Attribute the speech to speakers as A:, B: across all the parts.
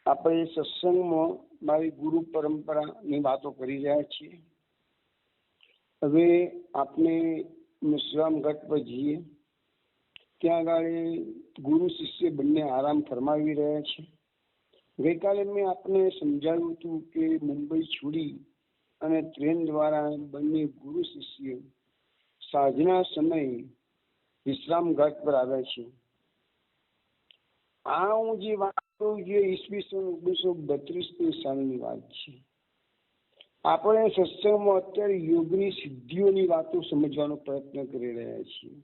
A: આપણે સત્સંગમાં મારી ગુરુ પરંપરાની વાતો કરી રહ્યા છીએ. હવે આપણે વિશ્રામઘાટ પર જઈએ. ત્યાં આગળ ગુરુ શિષ્ય બંને આરામ ફરમાવી રહ્યા છે. ગઈકાલે મેં આપને સમજાવ્યું હતું કે મુંબઈ છોડી અને ટ્રેન દ્વારા બંને ગુરુ શિષ્ય સાંજના સમયે વિશ્રામઘાટ પર આવ્યા છે. આ હું જે વાત કરું જે ઈસવીસન 1932 સાલની વાત છે. આપણે સત્સંગમાં અત્યારે યોગની સિદ્ધિઓની વાતો સમજવાનો પ્રયત્ન કરી રહ્યા છીએ.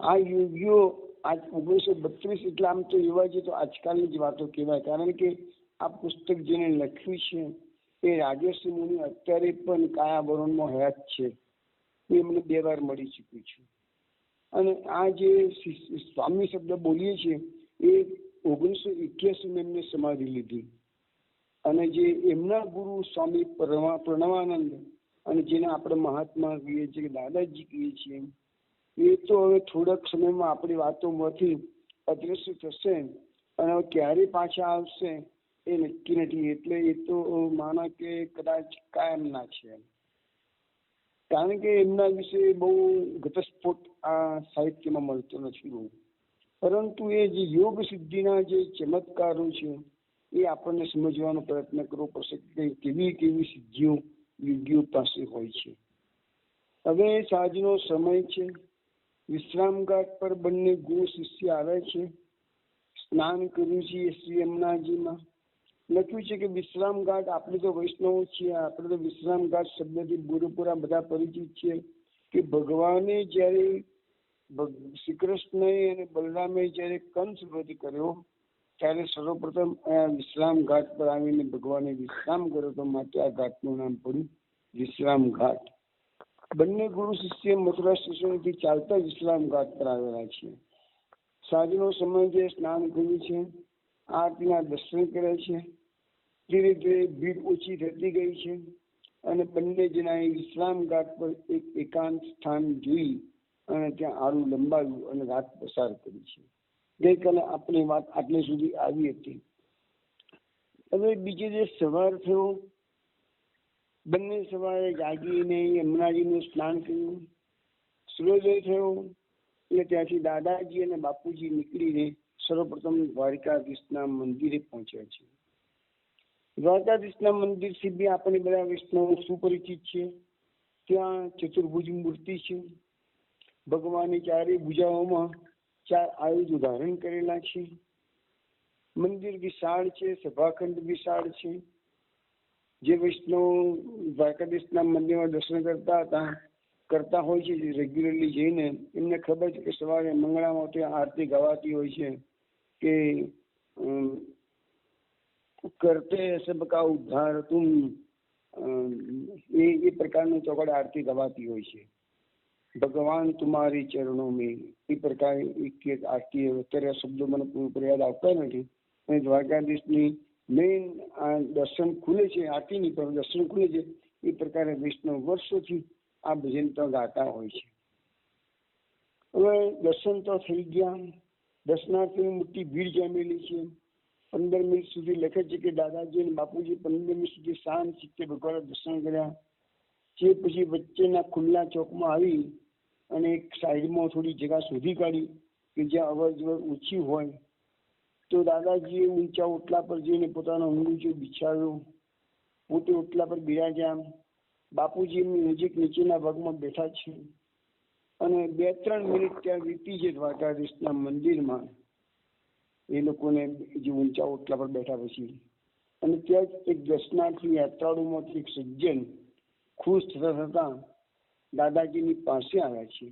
A: આ યોગીઓ આજ 1932 એટલે આમ તો એવા છે તો આજકાલની જ વાતો કહેવાય, કારણ કે આ પુસ્તક જેને લખ્યું છે એ રાજર્ષિ મુનિ અત્યારે પણ કાયાવરણમાં હયાત છે. હું એમને 2 વાર મળી ચૂક્યું છું. અને આ જે સ્વામી શબ્દ બોલીએ છીએ એ 1981 એમને સમાધિ લીધી. અને જે એમના ગુરુ સ્વામી પ્રણવાનંદ અને જેને આપણે મહાત્મા કહીએ છીએ, દાદાજી કહીએ છીએ, એ તો હવે થોડાક સમયમાં આપણી વાતોમાંથી અદ્રશ્ય થશે અને ક્યારે પાછા આવશે એ નક્કી નથી. એટલે એ તો માનો કે કદાચ કાયમના છે, કારણ કે એમના વિશે બહુ ઘટસ્ફોટ આ સાહિત્યમાં મળતો નથી બહુ. પરંતુ એ જે યોગ સિદ્ધિના જે ચમત્કારો છે એ આપણને સમજવાનો પ્રયત્ન કરવો પડશે કે કેવી કેવી સિદ્ધિઓ યોગીઓ પાસે હોય છે. હવે સાંજનો સમય છે. વિશ્રામઘાટ પર બંને ગુરુ શિષ્ય આવે છે. સ્નાન કર્યું છે શ્રી યમુનાજીમાં. લખ્યું છે કે વિશ્રામઘાટ, આપણે તો વૈષ્ણવો છીએ, આપણે તો વિશ્રામઘાટ શબ્દથી પૂરેપૂરા બધા પરિચિત છે કે ભગવાને જ્યારે શ્રી કૃષ્ણએ અને બલરામે જ્યારે કંસ વધ કર્યો ત્યારે સર્વપ્રથમ આ વિશ્રામઘાટ પર આવીને ભગવાને વિશ્રામ કર્યો, તો માટે આ ઘાટનું નામ પડ્યું વિશ્રામઘાટ. બંને ગુરુ શિષ્ય મથુરા સ્ટેશનથી ચાલતા વિશ્રામઘાટ પર આવેલા છે. સાંજનો સમય જે સ્નાન કર્યું છે, આરતીના દર્શન કરે છે. ધીરે ધીરે ભીડ ઓછી થતી ગઈ છે અને બંને જણાએ વિશ્રામઘાટ પર એક એકાંત સ્થાન જોઈ અને ત્યાં આડું લંબાવ્યું અને રાત પસાર કરી છે. ગઈકાલે આપણી વાત આટલે સુધી આવી હતી. હવે બીજે જે સવાર થયો, બંને સવારે જાગીને યમુનાજીનું સ્નાન કર્યું. સૂર્યોદય થયો એટલે ત્યાંથી દાદાજી અને બાપુજી નીકળીને સર્વપ્રથમ દ્વારકાધીશના મંદિરે પહોંચ્યા છે. દ્વારકાધીશના મંદિરથી બી આપણે બધા વૈષ્ણવો સુપરિચિત છે. ત્યાં ચતુર્ભુજ મૂર્તિ છે. ભગવાનની 4 ભુજાઓમાં 4 આયુધ ધારણ કરેલા છે. મંદિર વિશાળ છે, સભાખંડ વિશાળ છે. જે વૈષ્ણવ દ્વારકાધીશના મંદિરમાં દર્શન કરતા હોય છે રેગ્યુલરલી જઈને, એમને ખબર છે કે સવારે મંગળામાં ત્યાં આરતી ગવાતી હોય છે કે કરતે સબકા ઉદ્ધાર તુમ, એ પ્રકારનું ચોકડ આરતી ગવાતી હોય છે. ભગવાન તુમારી ચરણો મેં, એ પ્રકારે એક આરતી. અત્યારે શબ્દો મને પૂરેપૂરા યાદ આવતા નથી. અને દ્વારકાધીશની મેઇન દર્શન ખુલે છે, આરતી નહીં પણ દર્શન ખુલે છે. એ પ્રકારે વૈષ્ણવ વર્ષોથી આ ભજન તો ગાતા હોય છે. હવે દર્શન તો થઈ ગયા. દર્શનાર્થીની મોટી ભીડ જામેલી છે. 15 મિનિટ સુધી લખે છે કે દાદાજી અને બાપુજી 15 મિનિટ સુધી શાંત ચિત્તે ભગવાનના દર્શન કર્યા છે. પછી વચ્ચેના ખુલ્લા ચોકમાં આવી અને એક સાઈડમાં થોડી જગ્યા શોધી કાઢી કે જ્યાં અવર જવર ઓછી હોય. તો દાદાજીએ ઊંચા ઓટલા પર જઈને પોતાનો ઊંચો બિછાવ્યો. પોતે ઓટલા પર બિરાજ્યા. બાપુજી એમની નજીક નીચેના ભાગમાં બેઠા છે અને 2-3 મિનિટ ત્યાં વીતી છે દ્વારકાધીશના મંદિરમાં એ લોકોને જે ઊંચા ઓટલા પર બેઠા પછી. અને ત્યાં જ એક દર્શનાર્થી યાત્રાળુમાંથી એક સજ્જન ખુશ થતા દાદાજીની પાસે આવ્યા છે.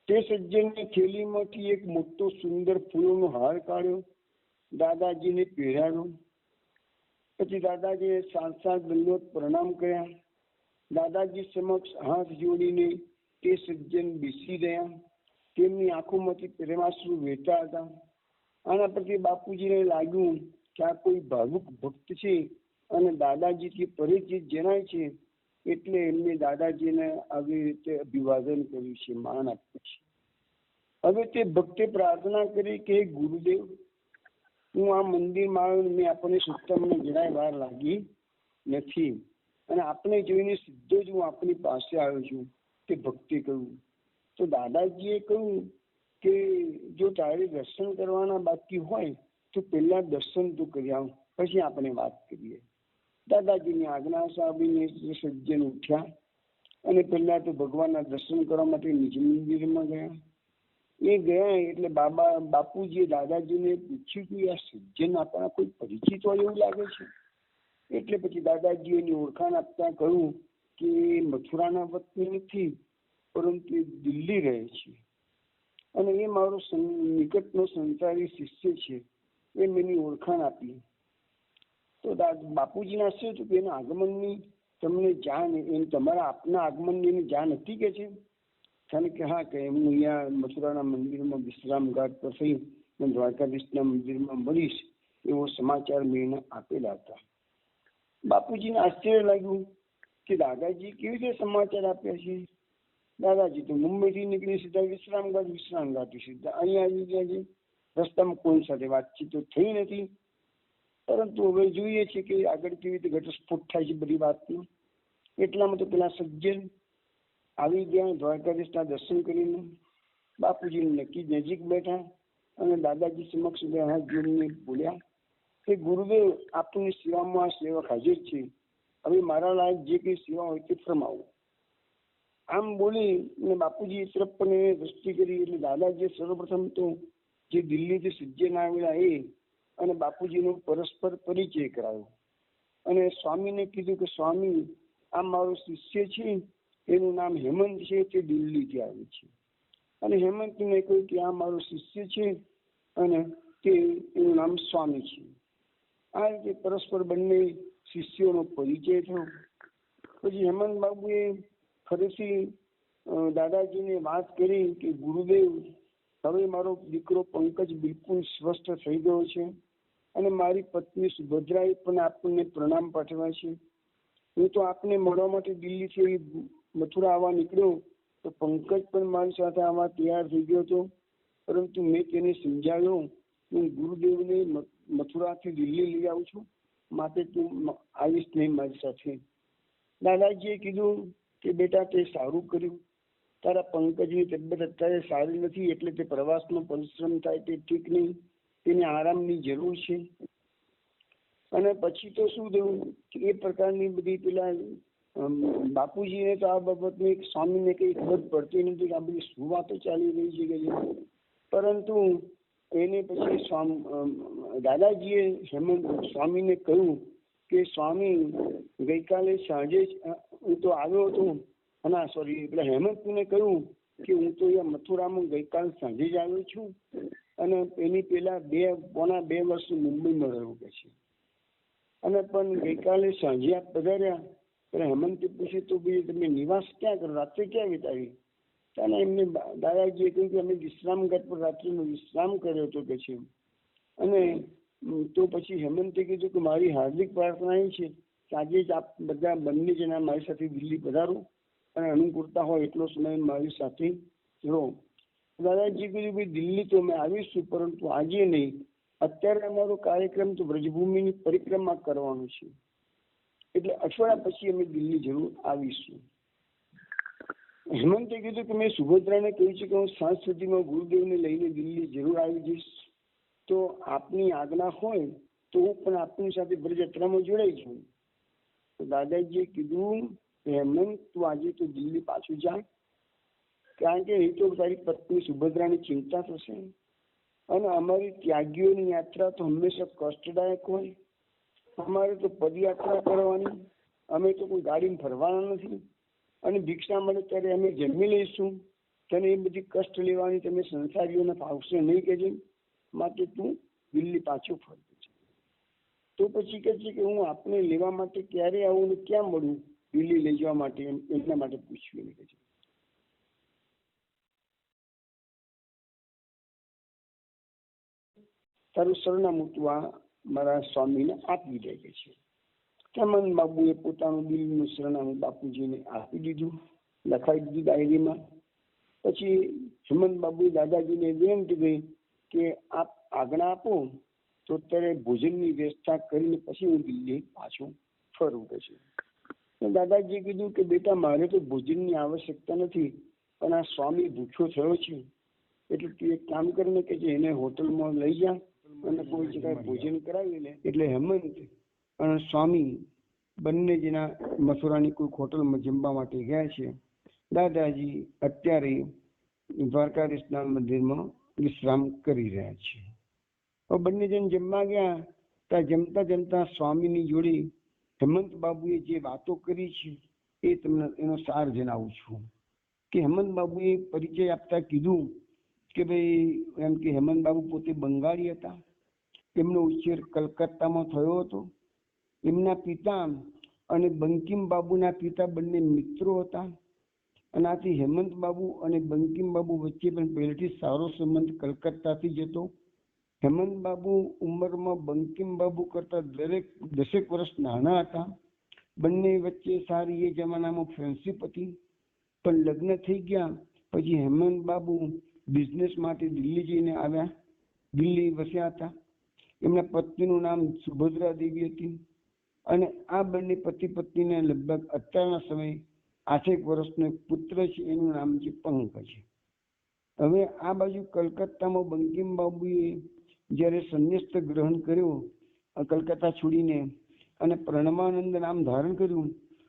A: તે સજ્જનની થેલીમાંથી એક મોટો સુંદર ફૂલોનો હાર કાઢ્યો, દાદાજીને પહેરાવ્યો. પછી દાદાજીએ સાત દંડવત પ્રણામ કર્યા. દાદાજી સમક્ષ હાથ જોડીને તે સજ્જન બેસી ગયા. તેમની આંખોમાંથી પ્રેમાશ્રુ વહેતા હતા. આના પરથી બાપુજીને લાગ્યું કે આ કોઈ ભાવુક ભક્ત છે અને દાદાજીથી પરિચિત જણાય છે, એટલે એમને દાદાજીને આવી રીતે અભિવાદન કર્યું છે, માન આપ્યું છે. હવે તે ભક્તે પ્રાર્થના કરી કે ગુરુદેવ, હું આ મંદિરમાં આવ્યો મેં આપણને સુતમને જરાય વાર લાગી નથી, અને આપણે જોઈને સીધો જ હું આપની પાસે આવ્યો છું કે ભક્તિ કરું. તો દાદાજીએ કહ્યું કે જો તારે દર્શન કરવાના બાકી હોય તો પહેલા દર્શન તું કરી આવ, પછી આપણે વાત કરીએ. દાદાજીની આજ્ઞા સાંભળીને સજ્જન ઉઠ્યા અને પહેલા તો ભગવાનના દર્શન કરવા માટે નિજ મંદિરમાં ગયા. એ ગયા એટલે બાપુજીએ દાદાજીને પૂછ્યું કે આ સજ્જન આપણા કોઈ પરિચિત હોય એવું લાગે છે. એટલે પછી દાદાજી એની ઓળખાણ આપતા કહ્યું કે મથુરાના વતની નથી, પરંતુ એ દિલ્હી રહે છે અને એ મારો નિકટનો સંસારી શિષ્ય છે, એમ એની ઓળખાણ આપી. તો બાપુજીને આશ્ચર્ય હતું કે એના આગમનની તમને જાણ, એમ તમારા આપના આગમનની એની જાણ હતી કે છે? કારણ કે હા, કે હું અહીંયા મથુરાના મંદિરમાં વિશ્રામ ઘાટ પર થઈ દ્વારકાધીશના મંદિરમાં મળીશ એવો સમાચાર મેં એને આપેલા હતા. બાપુજીને આશ્ચર્ય લાગ્યું કે દાદાજી કેવી રીતે સમાચાર આપ્યા છે. દાદાજી તો મુંબઈથી નીકળી સીધા વિશ્રામ ઘાટથી સીધા અહીંયા આવી ગયા છે. રસ્તામાં કોઈ સાથે વાતચીત તો થઈ નથી, પરંતુ હવે જોઈએ છે કે આગળ કેવી રીતે ઘટસ્ફોટ થાય છે બધી વાતનો. એટલામાં તો પેલા સજ્જન આવી ગયા દ્વારકાધીશના દર્શન કરીને. બાપુજી નજીક બેઠા અને દાદાજી સમક્ષ હાથ જોડીને બોલ્યા કે ગુરુદેવ, આપની સેવામાં સેવક હાજર છે, હવે મારા લાયક જે કઈ સેવા હોય તે ફરમાવો. આમ બોલી ને બાપુજી તરફ પણ દ્રષ્ટિ કરી એટલે દાદાજી સર્વપ્રથમ તો જે દિલ્હીથી સજ્જન આવેલા એ અને બાપુજીનો પરસ્પર પરિચય કરાયો અને સ્વામીને કીધું કે સ્વામી, આ મારો શિષ્ય છે, એનું નામ હેમંત છે, તે દિલ્હીથી આવે છે. અને હેમંતને કહ્યું કે આ મારો શિષ્ય છે અને તે એનું નામ સ્વામી છે. આ રીતે પરસ્પર બંને શિષ્યોનો પરિચય થયો. પછી હેમંત બાબુએ ફરીથી દાદાજીને વાત કરી કે ગુરુદેવ, હવે મારો દીકરો પંકજ બિલકુલ સ્વસ્થ થઈ ગયો છે અને મારી પત્ની સુભદ્રાએ પણ આપણને પ્રણામ પાઠવ્યા છે. હું તો આપને મળવા માટે દિલ્હીથી મથુરા આવવા નીકળ્યો તો પંકજ પણ મારી સાથે આવવા તૈયાર થઈ ગયો હતો, પરંતુ મેં તેને સમજાવ્યો હું ગુરુદેવને મથુરાથી દિલ્હી લઈ આવું છું, માટે તું આવીશ નહીં મારી સાથે. દાદાજીએ કીધું કે બેટા, તે સારું કર્યું. તારા પંકજની તબિયત અત્યારે સારી નથી, એટલે તે પ્રવાસનો પરિશ્રમ થાય તે ઠીક નહીં, તેને આરામની જરૂર છે. અને પછી તો શું થયું કે એ પ્રકારની બધી પેલા બાપુજીને તો આ બાબતની સ્વામીને કઈ ખબર પડતી નથી કે આ બધી શું વાતો ચાલી રહી છે કે, પરંતુ એને પછી દાદાજીએ હેમંત સ્વામીને કહ્યું કે સ્વામી, ગઈકાલે સાંજે જ હું તો આવ્યો હતો, ના સોરી, એટલે હેમંતને કહ્યું કે હું તો અહીંયા મથુરામાં ગઈકાલ સાંજે જ આવ્યો છું અને એની પેલા 2.5 વર્ષ મુંબઈમાં રહ્યો કે છે. અને પણ ગઈકાલે સાંજે આપ પધાર્યા એટલે હેમંતે પૂછ્યું તો ભાઈ તમે નિવાસ ક્યાં કરો, રાત્રે ક્યાં વિતાવી? ત્યારે એમને દાદાજીએ કહ્યું કે અમે વિશ્રામ ઘાટ પર રાત્રિનો વિશ્રામ કર્યો હતો કે છે. અને તો પછી હેમંતે કીધું કે મારી હાર્દિક પ્રાર્થના એ છે કે આજે જ આપ બધા બંને જણા મારી સાથે દિલ્હી પધારો અને અનુકૂળતા હોય એટલો સમય મારી સાથે રહો. દાદાજી કીધું ભાઈ દિલ્હી તો અમે આવીશું, પરંતુ આજે નહીં, અત્યારે અમારો કાર્યક્રમ તો બ્રજભૂમિની પરિક્રમા કરવાનો છે, એટલે અઠવાડિયા પછી અમે દિલ્હી જરૂર આવીશું. હેમંતે કીધું કે મેં સુભદ્રાને કહ્યું છે કે હું સાંજ સુધીમાં ગુરુદેવને લઈને દિલ્હી જરૂર આવી જઈશ, તો આપની આજ્ઞા હોય તો હું પણ આપની સાથે બ્રજયાત્રામાં જોડાઈ છું. તો દાદાજીએ કીધું હેમંત, તું આજે તો દિલ્હી પાછું જા, કારણ કે એ તો તારી પત્ની સુભદ્રાની ચિંતા થશે અને અમારી ત્યાગીઓની યાત્રા તો હંમેશા કષ્ટદાયક હોય. અમારે તો પદયાત્રા કરવાની, અમે તો કોઈ ગાડીમાં ફરવાના નથી અને ભિક્ષા મળે ત્યારે અમે જમી લઈશું. તને એ બધી કષ્ટ લેવાની તમે સંસારીઓને ફાવશે નહીં કે જેમ, માટે તું દિલ્હી પાછું ફરતું છે. તો પછી કહે છે કે હું આપને લેવા માટે ક્યારે આવું ને ક્યાં મળું દિલ્હી લઈ જવા માટે, એમના માટે પૂછ્યું એને. કહે છે તારું સરનામું તું આ મારા સ્વામીને આપી દે કે છે. હેમંત બાબુએ પોતાનું દિલ્હીનું સરનામું બાપુજીને આપી દીધું, લખાઈ દીધું ડાયરીમાં. પછી હેમંત બાબુએ દાદાજીને વિનંતી કરી કે આપ આજ્ઞા આપો તો અત્યારે ભોજનની વ્યવસ્થા કરીને પછી હું દિલ્હી પાછું ફરું પછી. દાદાજીએ કીધું કે બેટા મારે તો ભોજનની આવશ્યકતા નથી, પણ આ સ્વામી ભૂખ્યો થયો છે એટલે તું એક કામ કરીને કે એને હોટલમાં લઈ જા અને કોઈ જગ્યાએ ભોજન કરાવી લે. એટલે હેમંત અને સ્વામી બંને જણા મથુરાની કોઈ હોટલમાં જમવા માટે ગયા છે. દાદાજી અત્યારે દ્વારકાધીશના મંદિરમાં વિશ્રામ કરી રહ્યા છે. બંને જણ જમવા ગયા ત્યાં જમતા જમતા સ્વામીની જોડે હેમંત બાબુએ જે વાતો કરી છે એ તમને એનો સાર જણાવું છું. કે હેમંત બાબુએ પરિચય આપતા કીધું કે ભાઈ એમ કે હેમંત બાબુ પોતે બંગાળી હતા. એમનો ઉછેર કલકત્તામાં થયો હતો. એમના પિતા અને બંકિમ બાબુના પિતા બંને મિત્રો હતા. અને આથી હેમંત બાબુ અને બંકિમ બાબુ વચ્ચે પણ પહેલેથી સારો સંબંધ કલકત્તાથી જ હતો. હેમંત બાબુ ઉંમરમાં બંકિમ બાબુ કરતા દરેક 10 વર્ષ નાના હતા. બંને વચ્ચે સારી એ જમાનામાં ફ્રેન્ડશીપ હતી. પણ લગ્ન થઈ ગયા પછી હેમંત બાબુ બિઝનેસ માટે દિલ્હી જઈને આવ્યા. દિલ્હી વસ્યા હતા. એમના પત્નીનું નામ સુભદ્રા દેવી હતી. અને આ બંને પતિ પત્નીને લગભગ અત્યારના સમયે 8 વર્ષનો એક પુત્ર છે, એનું નામ છે પંકજ. હવે આ બાજુ કલકત્તામાં બંકિમ બાબુએ જ્યારે સંન્યાસ ગ્રહણ કર્યો કલકત્તા છોડીને અને પ્રણવાનંદ નામ ધારણ કર્યું,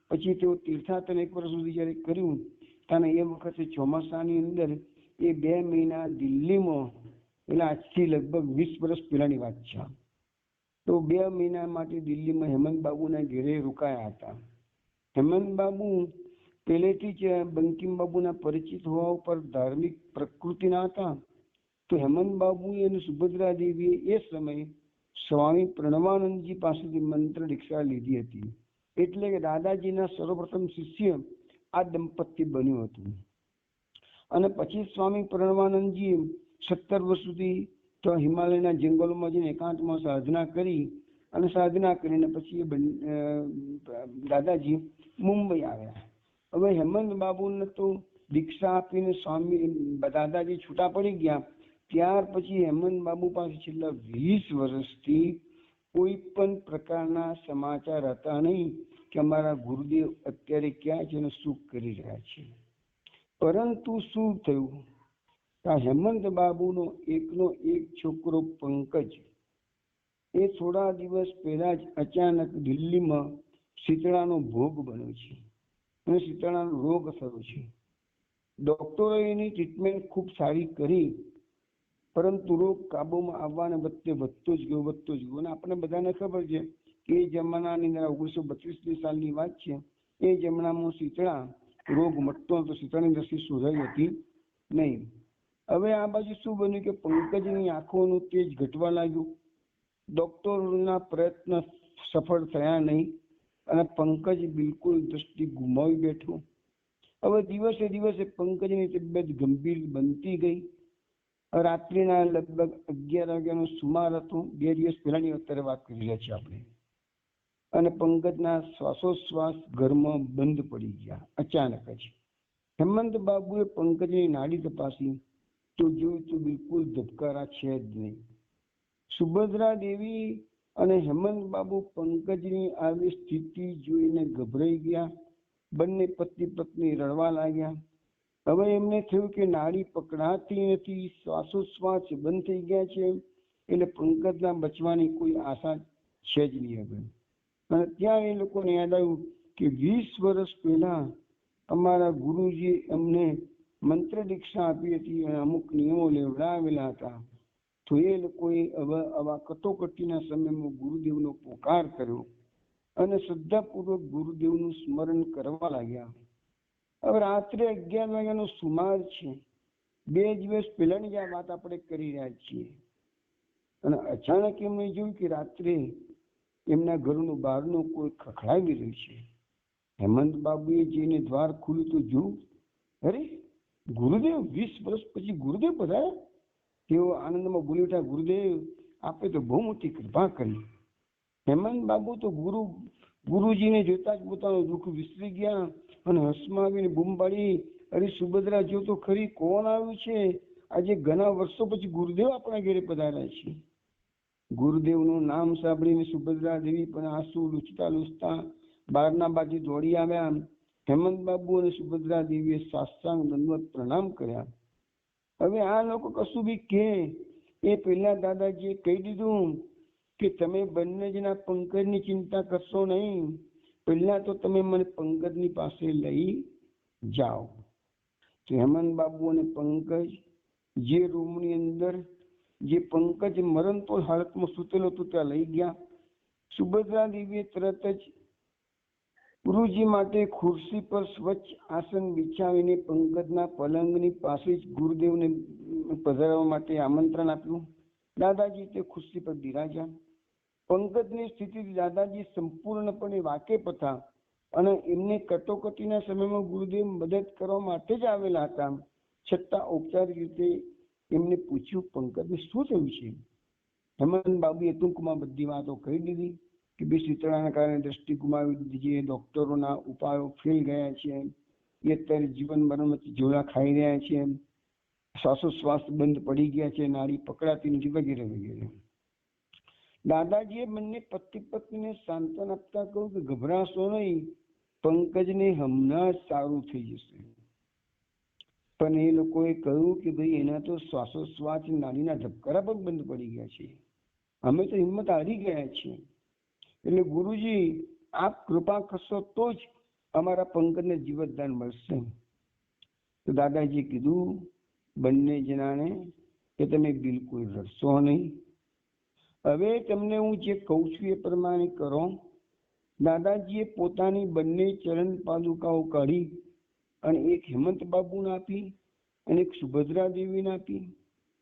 A: પછી તેઓ તીર્થાટન 1 વર્ષ સુધી જ્યારે કર્યું ત્યારે એ વખતે ચોમાસાની અંદર એ 2 મહિના દિલ્હીમાં, એટલે આજથી લગભગ 20 વર્ષ પહેલાની વાત છે, તો 2 મહિના માટે દિલ્હીમાં હેમંત બાબુના ઘેરે રોકાયા હતા. હેમંત બાબુ પહેલેથી જ બંકિમ બાબુના પરિચિત હોવા ઉપર ધાર્મિક પ્રકૃતિના હતા. તો હેમંત બાબુએ અને સુભદ્રા દેવીએ એ સમયે સ્વામી પ્રણવાનંદજી પાસેથી મંત્ર દીક્ષા લીધી હતી. એટલે કે દાદાજીના સર્વપ્રથમ શિષ્ય આ દંપતી બન્યું હતું. અને પછી સ્વામી પ્રણવાનંદજીએ 17 વર્ષ સુધી તો હિમાલયના જંગલોમાં જઈને એકાંતમાં સાધના કરી અને સાધના કરીને પછી દાદાજી મુંબઈ આવ્યા. હવે હેમંત બાબુને તો દીક્ષા આપીને સ્વામી દાદાજી છૂટા પડી ગયા. ત્યાર પછી હેમંત બાબુ પાસે છેલ્લા 20 વર્ષથી કોઈ પણ પ્રકારના સમાચાર હતા નહીં કે અમારા ગુરુદેવ અત્યારે ક્યાં છે અને શું કરી રહ્યા છે. પરંતુ શું થયું, હેમંત બાબુનો એકનો એક છોકરો પંકજ એ થોડા દિવસ પહેલા જ અચાનક દિલ્હીમાં શીતળાનો ભોગ બન્યો છે અને શીતળાનો રોગ થયો છે. ડોક્ટરોએ એની ટ્રીટમેન્ટ ખૂબ સારી કરી, પરંતુ રોગ કાબુમાં આવવાને વચ્ચે વધતો જ ગયો. અને આપણે બધાને ખબર છે કે એ જમાનાની અંદર 1932 સાલની વાત છે. એ જમાનામાં શીતળા રોગ મટતો હતો, શીતળાની રસી શોધાઈ હતી નહીં. હવે આ બાજુ શું બન્યું કે પંકજની આંખોનું તેજ ઘટવા લાગ્યું. ડોક્ટરોના પ્રયત્ન સફળ થયા નહીં અને પંકજ બિલકુલ દૃષ્ટિ ગુમાવી બેઠો. હવે દિવસે દિવસે પંકજની તબિયત ગંભીર બનતી ગઈ. રાત્રિના લગભગ 11 વાગ્યાનો સુમાર હતો. 2 દિવસ પહેલાની અત્યારે વાત કરી રહ્યા છીએ આપણે. અને પંકજના શ્વાસોશ્વાસ ઘરમાં બંધ પડી ગયા અચાનક જ. હેમંત બાબુએ પંકજની નાડી તપાસી તો જોયું તો બિલકુલ ધબકારા છે જ નહીં. સુભદ્રા દેવી અને હેમંત બાબુ પંકજની આવી સ્થિતિ જોઈને ગભરાઈ ગયા. બંને પતિ પત્ની રડવા લાગ્યા. હવે એમને થયું કે નાડી પકડાતી નથી, શ્વાસોશ્વાસ બંધ થઈ ગયા છે, એટલે પંકજના બચવાની કોઈ આશા છે જ નહીં હવે. અને ત્યાં એ લોકોને યાદ આવ્યું કે 20 વર્ષ પહેલા અમારા ગુરુજીએ અમને મંત્ર દીક્ષા આપી હતી અને અમુક નિયમો લેવડાવેલા હતા. તો એ લોકોએ હવે આવા કટોકટીના સમયમાં ગુરુદેવનો પોકાર કર્યો અને શ્રદ્ધાપૂર્વક ગુરુદેવનું સ્મરણ કરવા લાગ્યા. હવે રાત્રે 11 વાગ્યાનો સુમાર છે. 2 દિવસ પહેલાની જ આ વાત આપણે કરી રહ્યા છીએ. અને અચાનક એમણે જોયું કે રાત્રે એમના ઘરનું બહારનું કોઈ ખખડાવી રહ્યું છે. હેમંત બાબુએ જઈને દ્વાર ખુલ્યું તો જોયું, અરે ગુરુદેવ! 20 વર્ષ પછી ગુરુદેવ પધાર્યા. તેઓ આનંદમાં બોલી ઉઠ્યા, ગુરુદેવ આપે તો બહુ મોટી કૃપા કરી. હેમંત બાબુ તો ગુરુજીને જોતા જ પોતાનું દુઃખ વિસરી ગયા અને હસમાં આવીને બૂમ પાડી, અરે સુભદ્રા જો તો ખરી, કોણ આવ્યું છે? આજે ઘણા વર્ષો પછી ગુરુદેવ આપણા ઘરે પધાર્યા છે. ગુરુદેવનું નામ સાંભળીને સુભદ્રા દેવી પણ આંસુ લૂછતા લૂછતા બહારના બાજુ દોડી આવ્યા. હેમંત બાબુ અને સુભદ્રા દેવીએ સાષ્ટાંગ દંડવત પ્રણામ કર્યા. હવે આ લોકો કશું બી કે એ પહેલા દાદાજીએ કહી દીધું કે તમે બંને જણા પંકજની ચિંતા કરશો નહીં, પહેલા તો તમે મને પંકજની પાસે લઈ જાઓ. તો હેમંત બાબુ અને પંકજ જે રૂમની અંદર જે પંકજ મરણતોલ હાલતમાં સૂતેલો હતો ત્યાં લઈ ગયા. સુભદ્રા દેવીએ તરત જ ગુરુજી માટે ખુરશી પર સ્વચ્છ આસન બિછાવીને પંકજના પલંગની પાસે જ ગુરુદેવને પધારવા માટે આમંત્રણ આપ્યું. દાદાજી તે ખુરશી પર બિરાજ્યા. પંકજની સ્થિતિથી દાદાજી સંપૂર્ણપણે વાકેફ હતા અને એમને કટોકટીના સમયમાં ગુરુદેવ મદદ કરવા માટે જ આવેલા હતા. છતાં ઔપચારિક રીતે એમને પૂછ્યું, પંકજને શું થયું છે? હેમંત બાબુએ ટૂંકમાં બધી વાતો કહી દીધી કે બે શીતળાના કારણે દ્રષ્ટિ ગુમાવી દીધી છે, ડોક્ટરોના ઉપાયો ફેલ ગયા છે, એ અત્યારે જીવન મરણ વચ્ચે ઝોલા ખાઈ રહ્યા છે, શ્વાસોશ્વાસ બંધ પડી ગયા છે, નાડી પકડાતી નથી, વગેરે વગેરે. દાદાજીએ બંને પતિ પત્નીને સાંત્વન આપતા કહ્યું કે ગભરાશો નહીં, પંકજને હમણાં જ સારું થઈ જશે. પણ એ લોકોએ કહ્યું કે ભાઈ એના તો શ્વાસોશ્વાસ નાડીના ધબકારા પણ બંધ પડી ગયા છે, અમે તો હિંમત હારી ગયા છીએ. એટલે ગુરુજી આપ કૃપા કરશો તો જ અમારા પંકજને જીવતદાન મળશે. તો દાદાજીએ કીધું બંને જણાને કે તમે બિલકુલ રડશો નહીં, હવે તમને હું જે કહું છું એ પ્રમાણે કરો. દાદાજીએ પોતાની બંને ચરણ પાદુકાઓ કાઢી અને એક હેમંત બાબુને આપી અને એક સુભદ્રા દેવીને આપી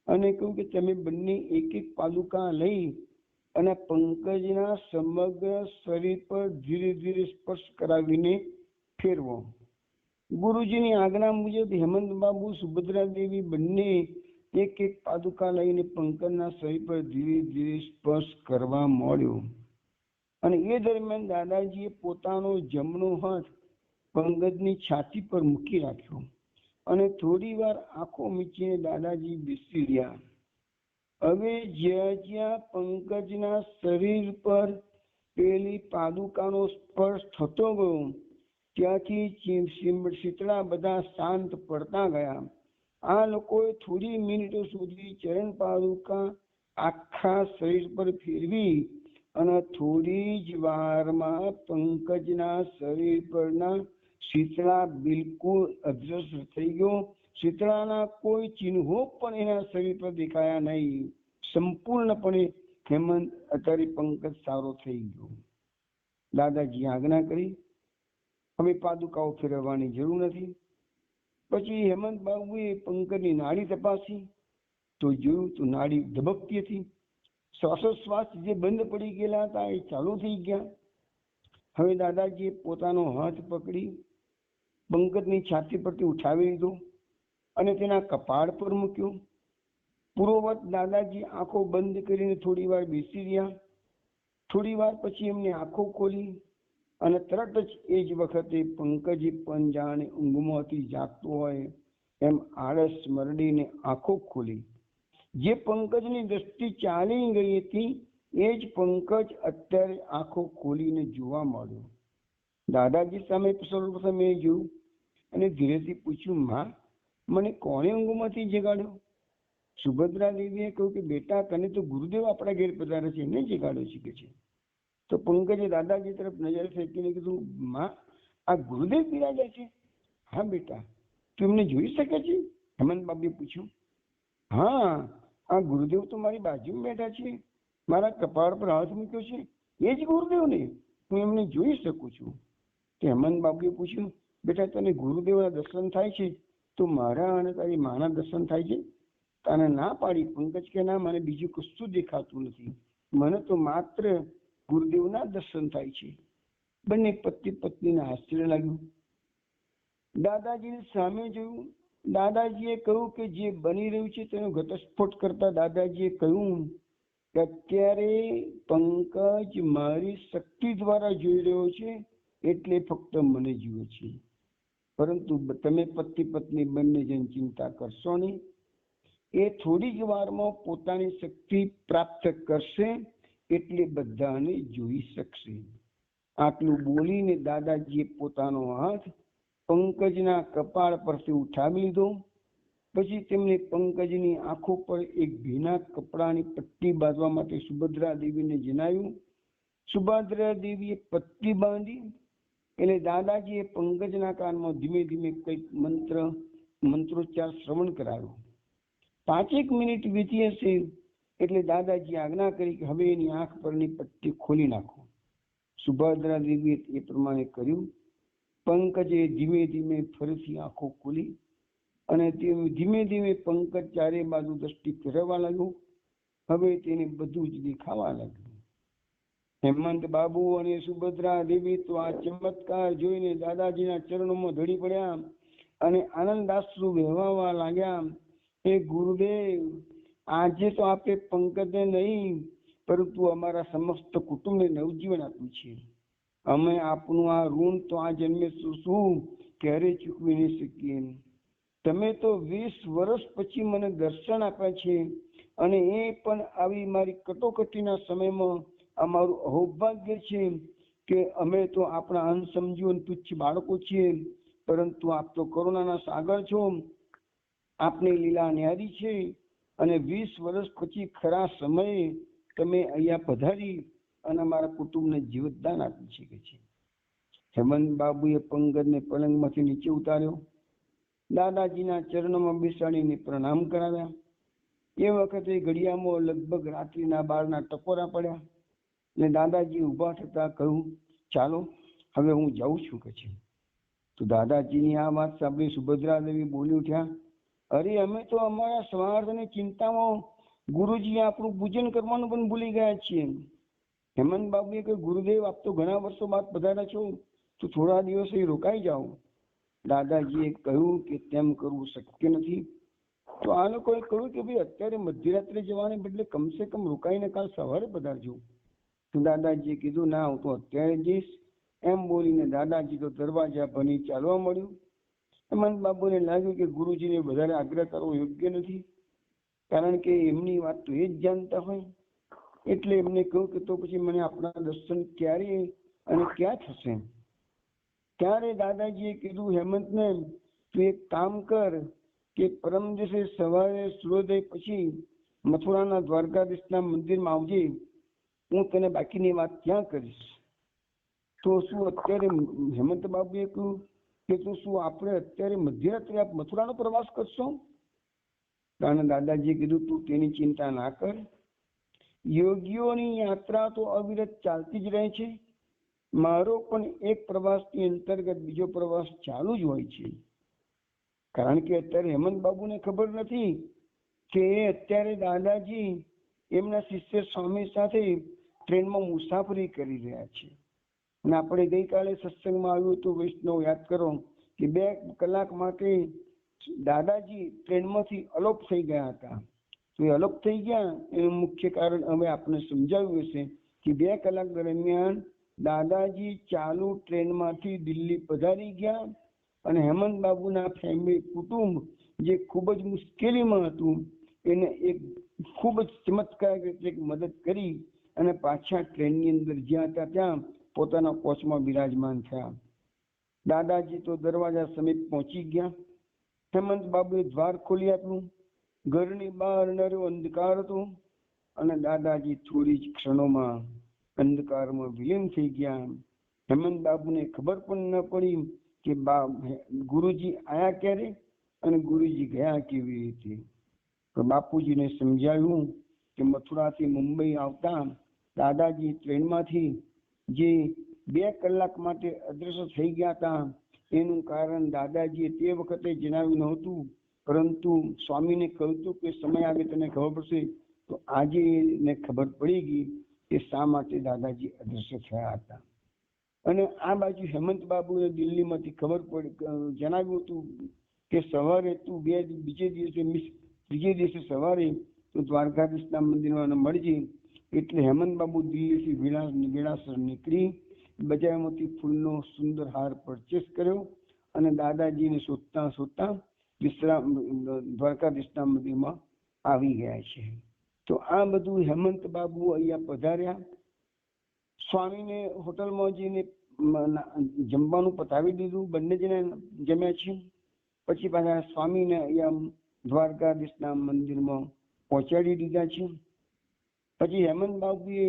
A: અને કહ્યું કે તમે બંને એક એક પાદુકા લઈ અને પંકજના સમગ્ર શરીર પર ધીરે ધીરે સ્પર્શ કરાવીને ફેરવો. ગુરુજીની આજ્ઞા મુજબ હેમંત બાબુ સુભદ્રા દેવી બંને એક એક પાદુકા લઈને પંકજના શરીર પર ધીરે ધીરે સ્પર્શ કરવા માંડ્યો. અને એ દરમિયાન દાદાજીએ પોતાનો જમણો હાથ પંકજની છાતી પર મૂકી રાખ્યો અને થોડી વાર આંખો મીચીને દાદાજી બેસી રહ્યા. હવે જ્યાં જ્યાં પંકજના શરીર પર પેલી પાદુકાનો સ્પર્શ થતો ગયો ત્યાંથી શીતળા બધા શાંત પડતા ગયા. આ લોકોએ થોડી મિનિટો સુધી ચરણ પાદુકા આખા શરીર પર ફેરવી અને થોડી જ વારમાં પંકજના શરીર પરના શીતળા બિલકુલ અદૃશ્ય થઈ ગયો. શીતળાના કોઈ ચિહ્નો પણ એના શરીર પર દેખાયા નહીં. સંપૂર્ણપણે હેમંત અત્યારે પંકજ સારો થઈ ગયો. દાદાજી આજ્ઞા કરી હવે પાદુકાઓ ફેરવવાની જરૂર નથી. પછી હેમંત બાબુએ પંકજની નાડી તપાસી તો જોયું તો નાડી ધબકતી હતી. શ્વાસોશ્વાસ જે બંધ પડી ગયેલા હતા એ ચાલુ થઈ ગયા. હવે દાદાજીએ પોતાનો હાથ પકડી પંકજની છાતી પરથી ઉઠાવી લીધો અને તેના કપાળ પર મૂક્યો. પૂર્વવત દાદાજી આંખો બંધ કરીને થોડી વાર બેસી રહ્યા. થોડી વાર પછી એમને આંખો ખોલી અને તરત જ એ જ વખતે પંકજ પણ જાણે ઊંઘમાંથી જાગતો હોય એમ આળસ મરડીને આંખો ખોલી. જે પંકજની દ્રષ્ટિ ચાલી ગઈ હતી એ જ પંકજ અત્યારે આંખો ખોલીને જોવા મળ્યો. દાદાજી સામે સર્વપ્રથમ એ જોયું અને ધીરેથી પૂછ્યું, માં, મને કોણે ઊંઘમાંથી જગાડ્યો? સુભદ્રા દેવીએ કહ્યું કે બેટા, તને તો ગુરુદેવ આપણા ઘેર પધારે છે, એને જગાડ્યો છે કે છે. તો પંકજે દાદાજી તરફ નજર ફેંકીને કીધું, માં, આ ગુરુદેવ બિરાજે છે? હા બેટા, તું એમને જોઈ શકે છે? હેમંત બાબુએ પૂછ્યું. હા, આ ગુરુદેવ તો મારી બાજુમાં બેઠા છે, મારા કપાળ પર હાથ મૂક્યો છે, એ જ ગુરુદેવ ને, હું એમને જોઈ શકું છું. તો હેમંત બાબુએ પૂછ્યું, બેટા, તને ગુરુદેવના દર્શન થાય છે તો મારા અને તારી માના દર્શન થાય છે? તને ના પાડી. પંકજ કે ના, મને બીજું કશું દેખાતું નથી, મને તો માત્ર ગુરુદેવના દર્શન થાય છે. બંને પતિ પત્નીને આશ્ચર્ય લાગ્યું. દાદાજીની સામે જોયું. દાદાજીએ કહ્યું કે જે બની રહ્યું છે તેનો ઘટસ્ફોટ કરતા દાદાજીએ કહ્યું કે અત્યારે પંકજ મારી શક્તિ દ્વારા જોઈ રહ્યો છે એટલે ફક્ત મને જુએ છે, પરંતુ તમે પતિ પત્ની બંને જણ ચિંતા કરશો નહીં. એ થોડી જ વારમાં પોતાની શક્તિ પ્રાપ્ત કરશે એટલે બધાને જોઈ શકશે. આટલું બોલીને દાદાજીએ પોતાનો હાથ પંકજના કપાળ પરથી ઉઠાવી લીધો. પછી તેમણે પંકજની આંખો પર એક ભીના કપડાની પટ્ટી બાંધવા માટે સુભદ્રા દેવીને જણાવ્યું. સુભદ્રા દેવીએ પટ્ટી બાંધી એટલે દાદાજીએ પંકજના કાનમાં ધીમે ધીમે કંઈક મંત્રોચ્ચાર શ્રવણ કરાવ્યો. 5 મિનિટ વીતી હશે એટલે દાદાજી આજ્ઞા કરી કે હવે એની આંખ પરની પટ્ટી ખોલી નાખો. સુભદ્રા દેવીએ એ પ્રમાણે કર્યું. પંકજે ધીમે ધીમે ફરીથી આંખો ખોલી અને તે ધીમે ધીમે પંકજ ચારે બાજુ દ્રષ્ટિ ફેરવવા લાગ્યો. હવે તેને બધું જ દેખાવા લાગ્યું. હેમંત બાબુ અને સુભદ્રા દેવી તો આ ચમત્કાર જોઈને દાદાજીના ચરણોમાં ધડી પડ્યા અને આનંદાશ્રુ વહેવા લાગ્યા. હે ગુરુદેવ, આજે તો આપે પંકજને નહીં પરંતુ અમારા સમસ્ત કુટુંબને નવજીવન આપ્યું છે. અમે આપનું આ ઋણ તો આ જન્મે શું ક્યારે ચૂકવી નહીં શકીએ. તમે તો 20 વર્ષ પછી મને દર્શન આપ્યા છે અને એ પણ આવી મારી કટોકટીના સમયમાં. અમારું અહોભાગ્ય છે કે અમે તો આપણા અનસમજુ અને તુચ્છ બાળકો છીએ, પરંતુ આપ તો કરુણાના સાગર છો. આપની લીલા ન્યારી છે અને 20 વર્ષ પછી ખરા સમયે તમે અહીંયા પધારી અને અમારા કુટુંબને જીવતદાન આપ્યું છે કે છે. હેમંત બાબુએ પંકજને પલંગમાંથી નીચે ઉતાર્યો. દાદાજીના ચરણોમાં બેસાડીને પ્રણામ કરાવ્યા. એ વખતે ઘડિયાળમાં લગભગ રાત્રિના 12ના ટકોરા પડ્યા અને દાદાજી ઊભા થતા કહ્યું, ચાલો હવે હું જાઉં છું કે છે. તો દાદાજીની આ વાત સાંભળી સુભદ્રા દેવી બોલી ઉઠ્યા, અરે અમે તો અમારા સ્વાર્થની ચિંતામાં ગુરુજી આપણું પૂજન કરવાનું પણ ભૂલી ગયા છીએ. હેમંત બાબુએ કહ્યું, ગુરુદેવ આપ તો ઘણા વર્ષો બાદ પધાર્યા છો, તો થોડા દિવસ રોકાઈ જાઓ. દાદાજીએ કહ્યું કે તેમ કરવું શક્ય નથી. તો આ લોકોએ કહ્યું કે ભાઈ અત્યારે મધ્યરાત્રે જવાને બદલે કમસે કમ રોકાઈને કાલ સવારે પધારજો. તો દાદાજીએ કીધું, ના હું તો અત્યારે જઈશ. એમ બોલીને દાદાજી તો દરવાજા ભણી ચાલવા મળ્યું. હેમંત બાબુને લાગ્યું કે ગુરુજીને વધારે આગ્રહ કરવો યોગ્ય નથી, કારણ કે એમની વાત તો એ જ જાણતા હોય. એટલે એમને કહ્યું કે તો પછી મને આપણા દર્શન ક્યારે અને ક્યાં થશે? ત્યારે દાદાજીએ કીધું, હેમંતને તું એક કામ કર કે પરમ દિવસે સવારે સૂર્યોદય પછી મથુરાના દ્વારકાધીશના મંદિરમાં આવજે, હું તને બાકીની વાત ત્યાં કરીશ. તો શું અત્યારે હેમંત બાબુએ કહ્યું કે તો શું આપણે અત્યારે મધ્યરાત્રે આપ મથુરાનો પ્રવાસ કરશો? કારણ દાદાજીએ કીધું, તું તેની ચિંતા ના કર. યોગીઓની યાત્રા તો અવિરત ચાલતી જ રહે છે. મારો પણ એક પ્રવાસની અંતર્ગત બીજો પ્રવાસ ચાલુ જ હોય છે. કારણ કે અત્યારે હેમંત બાબુને ખબર નથી કે અત્યારે દાદાજી એમના શિષ્ય સ્વામી સાથે ટ્રેનમાં મુસાફરી કરી રહ્યા છે. અને આપણે ગઈકાલે સત્સંગમાં આવ્યું હતું, વૈષ્ણવ યાદ કરો કે 2 કલાક માટે દાદાજી ટ્રેનમાંથી અલોપ થઈ ગયા હતા. તો એ અલોપ થઈ ગયા એનું મુખ્ય કારણ હવે આપણે સમજાવ્યું હશે કે 2 કલાક દરમિયાન દાદાજી ચાલુ ટ્રેનમાંથી દિલ્હી પધારી ગયા અને હેમંત બાબુના ફેમિલી કુટુંબ જે ખૂબ જ મુશ્કેલીમાં હતું એને એક ખૂબ જ ચમત્કારિક રીતે મદદ કરી અને પાછા ટ્રેનની અંદર જ્યાં હતા ત્યાં પોતાના કોચમાં બિરાજમાન થયા. દાદાજી તો દરવાજા સમીપ પહોંચી ગયા. હેમંત બાબુએ દ્વાર ખોલી આપ્યું. ઘરની બહાર નર્યો અંધકાર હતો અને દાદાજી થોડી જ ક્ષણોમાં અંધકારમાં વિલીન થઈ ગયા. હેમંત બાબુને ખબર પણ ન પડી કે ગુરુજી આયા ક્યારે અને ગુરુજી ગયા કેવી રીતે. તો બાપુજીને સમજાવ્યું કે મથુરાથી મુંબઈ આવતા દાદાજી ટ્રેનમાંથી જે 2 કલાક માટે અદ્રશ્ય થઈ ગયા હતા એનું કારણ દાદાજીએ તે વખતે જણાવ્યું નહોતું, પરંતુ સ્વામીને કહ્યું હતું કે સમય આવે તને ખબર પડશે. તો આજે એને ખબર પડી ગઈ કે શા માટે દાદાજી અદ્રશ્ય થયા હતા. અને આ બાજુ હેમંત બાબુએ દિલ્હીમાંથી ખબર પડી જણાવ્યું હતું કે સવારે તું ત્રીજે દિવસે સવારે તું દ્વારકાધીશના મંદિરમાં મળજે. એટલે હેમંત બાબુ દિલ્હીથી વેળાસર નીકળી બજારમાંથી ફૂલનો સુંદર હાર પરચેસ કર્યો અને દાદાજીને શોધતા દ્વારકાધીશના મંદિરમાં આવી ગયા છે. તો આ બધું હેમંત બાબુ અહીંયા પધાર્યા. સ્વામીને હોટલમાં જઈને જમવાનું પતાવી દીધું. બંને જણા જમ્યા છે. પછી પાછા સ્વામીને અહીંયા દ્વારકાધીશના મંદિરમાં પહોંચાડી દીધા છે. પછી હેમંત બાબુએ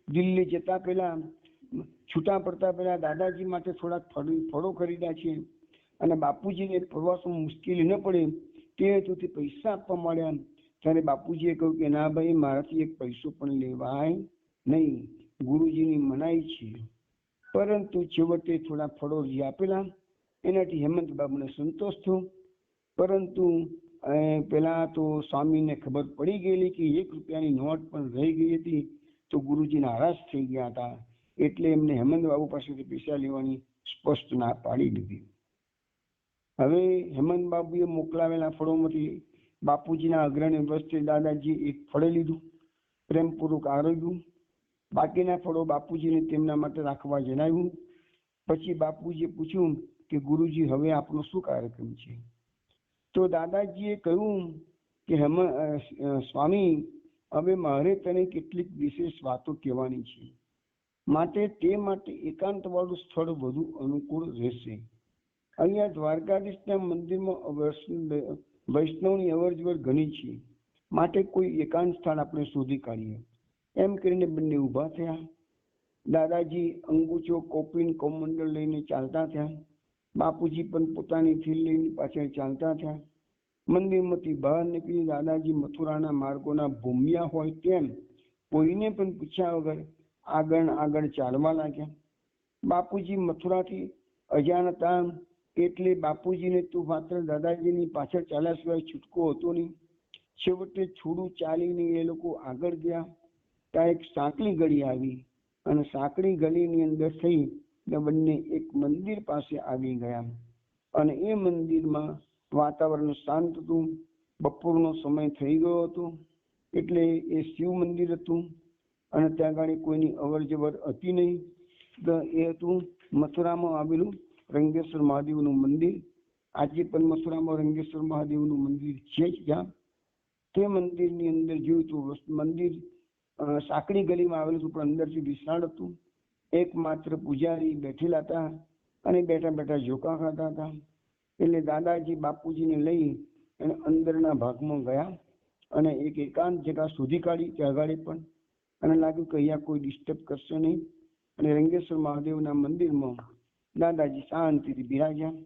A: દિલ્હી જતા પહેલા છૂટા પડતા પહેલા દાદાજી માટે થોડાક ફળો ખરીદ્યા છે. અને બાપુજીને પ્રવાસમાં મુશ્કેલી ન પડે તે હેતુથી પૈસા આપવા માંડ્યા. ત્યારે બાપુજીએ કહ્યું કે ના ભાઈ, મારાથી એક પૈસો પણ લેવાય નહીં, ગુરુજીની મનાઈ છે. પરંતુ છેવટે થોડા ફળો જે આપેલા એનાથી હેમંત બાબુને સંતોષ થયો. પરંતુ પેલા તો સ્વામીને ખબર પડી ગયેલી કે 1 રૂપિયાની નોટ પણ રહી ગઈ હતી. તો ગુરુજી નારાજ થઈ ગયા હતા. એટલે એમને હેમંત બાબુ પાસેથી પૈસા લેવાની સ્પષ્ટ ના પાડી દીધી. હવે હેમંત બાબુએ મોકલાવેલા ફળોમાંથી બાપુજીના અગ્રણી વસ્તે દાદાજી એક ફળે લીધું, પ્રેમપૂર્વક આરોગ્યું. બાકીના ફળો બાપુજીને તેમના માટે રાખવા જણાવ્યું. પછી બાપુજીએ પૂછ્યું કે ગુરુજી, હવે આપનો શું કાર્યક્રમ છે? તો દાદાજીએ કહ્યું કે સ્વામી, હવે મારે તને કેટલીક વિશેષ વાતો કહેવાની છે, માટે તે માટે એકાંત વાળું સ્થળ વધુ અનુકૂળ રહેશે. અહીંયા દ્વારકાધીશના મંદિરમાં વૈષ્ણવની અવર જવર ઘણી છે, માટે કોઈ એકાંત સ્થળ આપણે શોધી કાઢીએ. એમ કરીને બંને ઊભા થયા. દાદાજી અંગૂઠો, કોપીન, કમંડળ લઈને ચાલતા થયા. બાપુજી પણ પોતાની થીલ લઈને પાછળ ચાલતા થયા. મંદિરમાંથી બહાર નીકળી દાદાજી મથુરાના માર્ગોના ભૂમ્યા હોય તેમ કોઈને પણ પૂછ્યા વગર આગળ ચાલવા લાગ્યા. બાપુજી મથુરાથી અજાણતા, એટલે બાપુજીને તો માત્ર દાદાજીની પાછળ ચાલ્યા સિવાય છૂટકો હતો નહીં. છેવટે છોડું ચાલીને એ લોકો આગળ ગયા. ત્યાં એક સાંકડી ગળી આવી અને સાંકડી ગલીની અંદર થઈ બંને એક મંદિર પાસે આવી ગયા. અને એ મંદિરમાં વાતાવરણ શાંત હતું. બપોરનો સમય થઈ ગયો હતો, એટલે એ શિવ મંદિર હતું અને ત્યાં આગળ કોઈની અવર જવર હતી નહીં. એ હતું મથુરામાં આવેલું રંગેશ્વર મહાદેવનું મંદિર. આજે પણ મથુરામાં રંગેશ્વર મહાદેવનું મંદિર છે જ. જ્યાં તે મંદિરની અંદર જોયું તો મંદિર સાંકડી ગલીમાં આવેલું હતું, પણ અંદરથી વિશાળ હતું. એકમાત્ર પૂજારી બેઠેલા હતા અને બેઠા બેઠા ઝોકા ખાતા હતા. એટલે દાદાજી બાપુજીને લઈ અને અંદરના ભાગમાં ગયા અને એક એકાંત જગ્યા શોધી કાઢી ત્યાં આગળ પણ. અને લાગ્યું કે અહીંયા કોઈ ડિસ્ટર્બ કરશે નહીં. અને રંગેશ્વર મહાદેવના મંદિરમાં દાદાજી શાંતિથી બિરાજ્યા.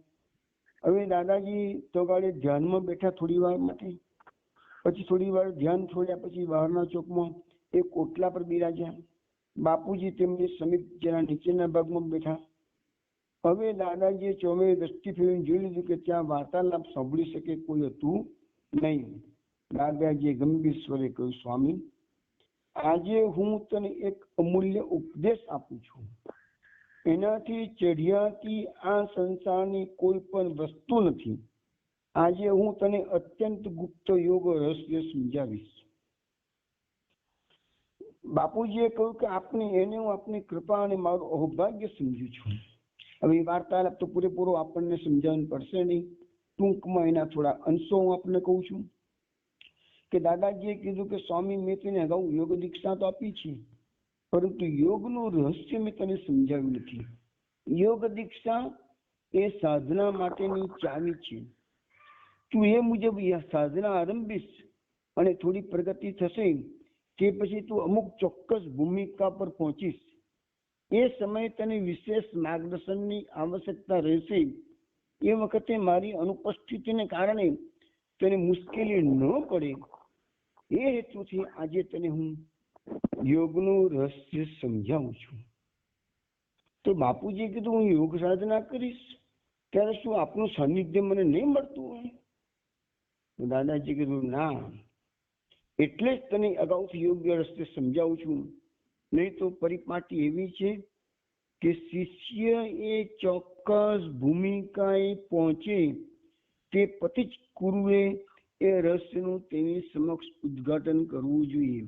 A: હવે દાદાજી તો ગાડે ધ્યાનમાં બેઠા થોડી વાર માટે. પછી થોડી વાર ધ્યાન છોડ્યા પછી બહારના ચોકમાં એક ઓટલા પર બિરાજ્યા. બાપુજી તેમની સમીપ જરા નીચેના ભાગમાં બેઠા. હવે દાદાજીએ ચોમે દ્રષ્ટિ ફેરવીને જોઈ લીધું કે ત્યાં વાર્તાલાપ સાંભળી શકે કોઈ હતું નહીં. દાદાજીએ ગંભીર સ્વરે કહ્યું, સ્વામી, આજે હું તને એક અમૂલ્ય ઉપદેશ આપું છું. એનાથી ચઢિયાતી આ સંસારની કોઈ પણ વસ્તુ નથી. આજે હું તને અત્યંત ગુપ્ત યોગ રહસ્ય સમજાવીશ. બાપુજીએ કહ્યું કે હું આપની કૃપા અને મારું અહોભાગ્ય સમજુ છું. હવે વાર્તાલાપ તો પૂરેપૂરો આપણને સમજાવવું પડશે નહીં. ટૂંકમાં એના થોડા અંશો હું આપને કહું છું. કે દાદાજીએ કીધું કે સ્વામી, મેં તને અગાઉ યોગ દીક્ષા તો આપી છે, પરંતુ યોગનું રહસ્ય મેં તને સમજાવ્યું નથી. યોગ દીક્ષા એ સાધના માટેની ચાવી છે. તું એ મુજબ સાધના આરંભીશ અને થોડી પ્રગતિ થશે તે પછી તું અમુક ચોક્કસ ભૂમિકા પર પહોંચીશ. એ સમયે તને વિશેષ માર્ગદર્શનની આવશ્યકતા રહેશે. એ વખતે મારી અનુપસ્થિતિને કારણે તને મુશ્કેલી ન પડે એ હેતુથી આજે તને હું યોગનું રહસ્ય સમજાવું છું. તો બાપુજીએ કીધું, હું યોગ સાધના કરીશ ત્યારે શું આપનું સાનિધ્ય મને નહીં મળતું હોય? તો દાદાજી કીધું, ના, એટલે જ તને અગાઉથી યોગ્ય રસ્તે સમજાવું છું. નહીં તો પરિપાટી એવી છે કે શિષ્ય એ ચોક્કસ ભૂમિકાએ પહોંચે તે પછી જ ગુરુએ એ રહસ્યનું તેની સમક્ષ ઉદ્ઘાટન કરવું જોઈએ.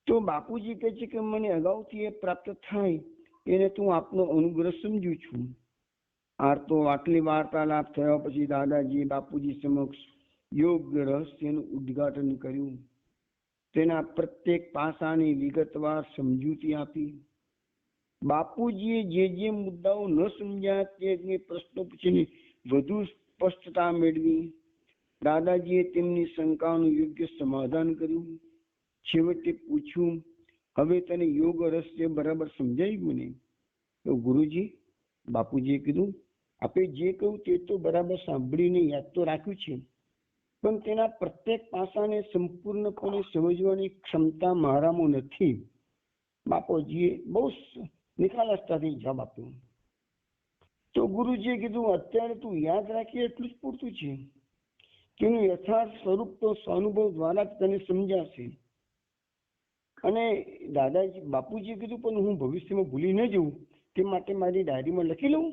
A: તો બાપુજી કહે છે કે મને અગાઉથી એ પ્રાપ્ત થાય એને તું આપનો અનુગ્રહ સમજુ છું. તો આટલી વાર્તાલાપ થયા પછી દાદાજી બાપુજી સમક્ષ યોગ રહસ્યનું ઉદ્ઘાટન કર્યું. તેના પ્રત્યેક પાસાની વિગતવાર સમજૂતી આપી. બાપુજીએ જે મુદ્દાઓ ન સમજ્યા તે પ્રશ્નો પૂછીને વધુ સ્પષ્ટતા મેળવી. દાદાજીએ તેમની શંકાનું યોગ્ય સમાધાન કર્યું. છેવટે પૂછ્યું, હવે તને યોગ રહસ્ય બરાબર સમજાયું ને? તો ગુરુજી, બાપુજીએ કીધું, આપે જે કહ્યું તે તો બરાબર સાંભળીને યાદ તો રાખ્યું છે, પણ તેના પ્રત્યેક પાસાને સંપૂર્ણપણે સમજવાની ક્ષમતા મારામાં નથી. બાપુજીએ બહુ નિખાલસતાથી જવાબ આપ્યો. તો ગુરુજીએ કીધું, અત્યારે તું યાદ રાખીએ એટલું જ પૂરતું છે. તેનું યથાર્થ સ્વરૂપ તો સ્વાનુભવ દ્વારા જ તને સમજાશે. અને દાદાજી બાપુજીએ કીધું, પણ હું ભવિષ્યમાં ભૂલી ન જઉં તે માટે મારી ડાયરીમાં લખી લઉં?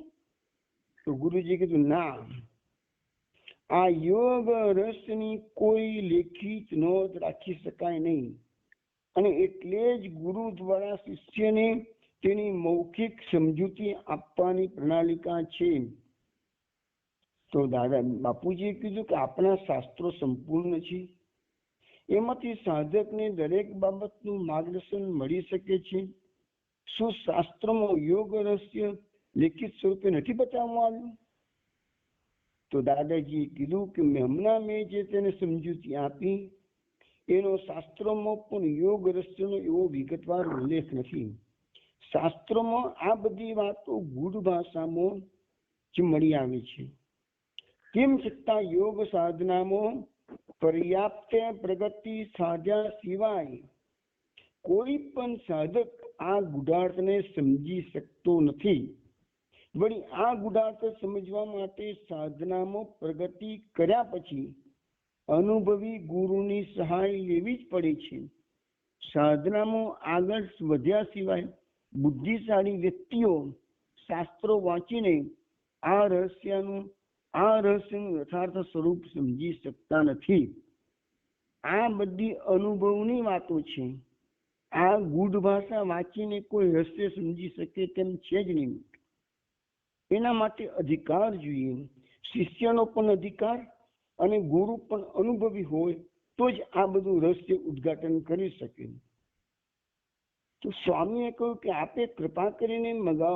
A: તો ગુરુજીએ કીધું, ના, આ યોગ રહસ્યની કોઈ લેખિત નોંધ રાખી શકાય નહીં, અને એટલે જ ગુરુ દ્વારા શિષ્યને તેની મૌખિક સમજૂતી આપવાની પ્રણાલિકા છે. તો બાપુજીએ કીધું કે આપણા શાસ્ત્રો સંપૂર્ણ છે, એમાંથી સાધકને દરેક બાબતનું માર્ગદર્શન મળી શકે છે. શું શાસ્ત્રમાં યોગ રહસ્ય લેખિત સ્વરૂપે નથી બતાવવામાં આવ્યું? તો દાદાજીએ કીધું કે હમણાં મેં જે તેને સમજૂતી આપી એનો શાસ્ત્રોમાં પણ યોગ રહસ્યનો એવો વિગતવાર ઉલ્લેખ નથી. શાસ્ત્રોમાં આ બધી વાતો ગૂઢ ભાષામાં જ મળી આવે છે. તેમ છતાં યોગ સાધનામાં પર્યાપ્ત પ્રગતિ સાધ્યા સિવાય કોઈ પણ સાધક આ ગુઢાર્થને સમજી શકતો નથી. વળી આ ગુઢાર્થ સમજવા માટે સાધનામાં પ્રગતિ કર્યા પછી અનુભવી ગુરુની સહાય લેવી જ પડે છે. સાધનામાં આગળ વધ્યા સિવાય બુદ્ધિશાળી વ્યક્તિઓ શાસ્ત્રો વાંચીને આ રહસ્યનું યથાર્થ સ્વરૂપ સમજી શકતા નથી. આ બધી અનુભવની વાતો છે. આ ગૂઢ ભાષા વાંચીને કોઈ રહસ્ય સમજી શકે તેમ છે જ નહીં. એના માટે અધિકાર જોઈએ, શિષ્યનો પણ અધિકાર, અને ગુરુ પણ અનુભવી હોય તો જ આ બધું રહસ્ય ઉદ્ઘાટન કરી શકે. તો સ્વામીએ કહ્યું કે આપે કૃપા કરીને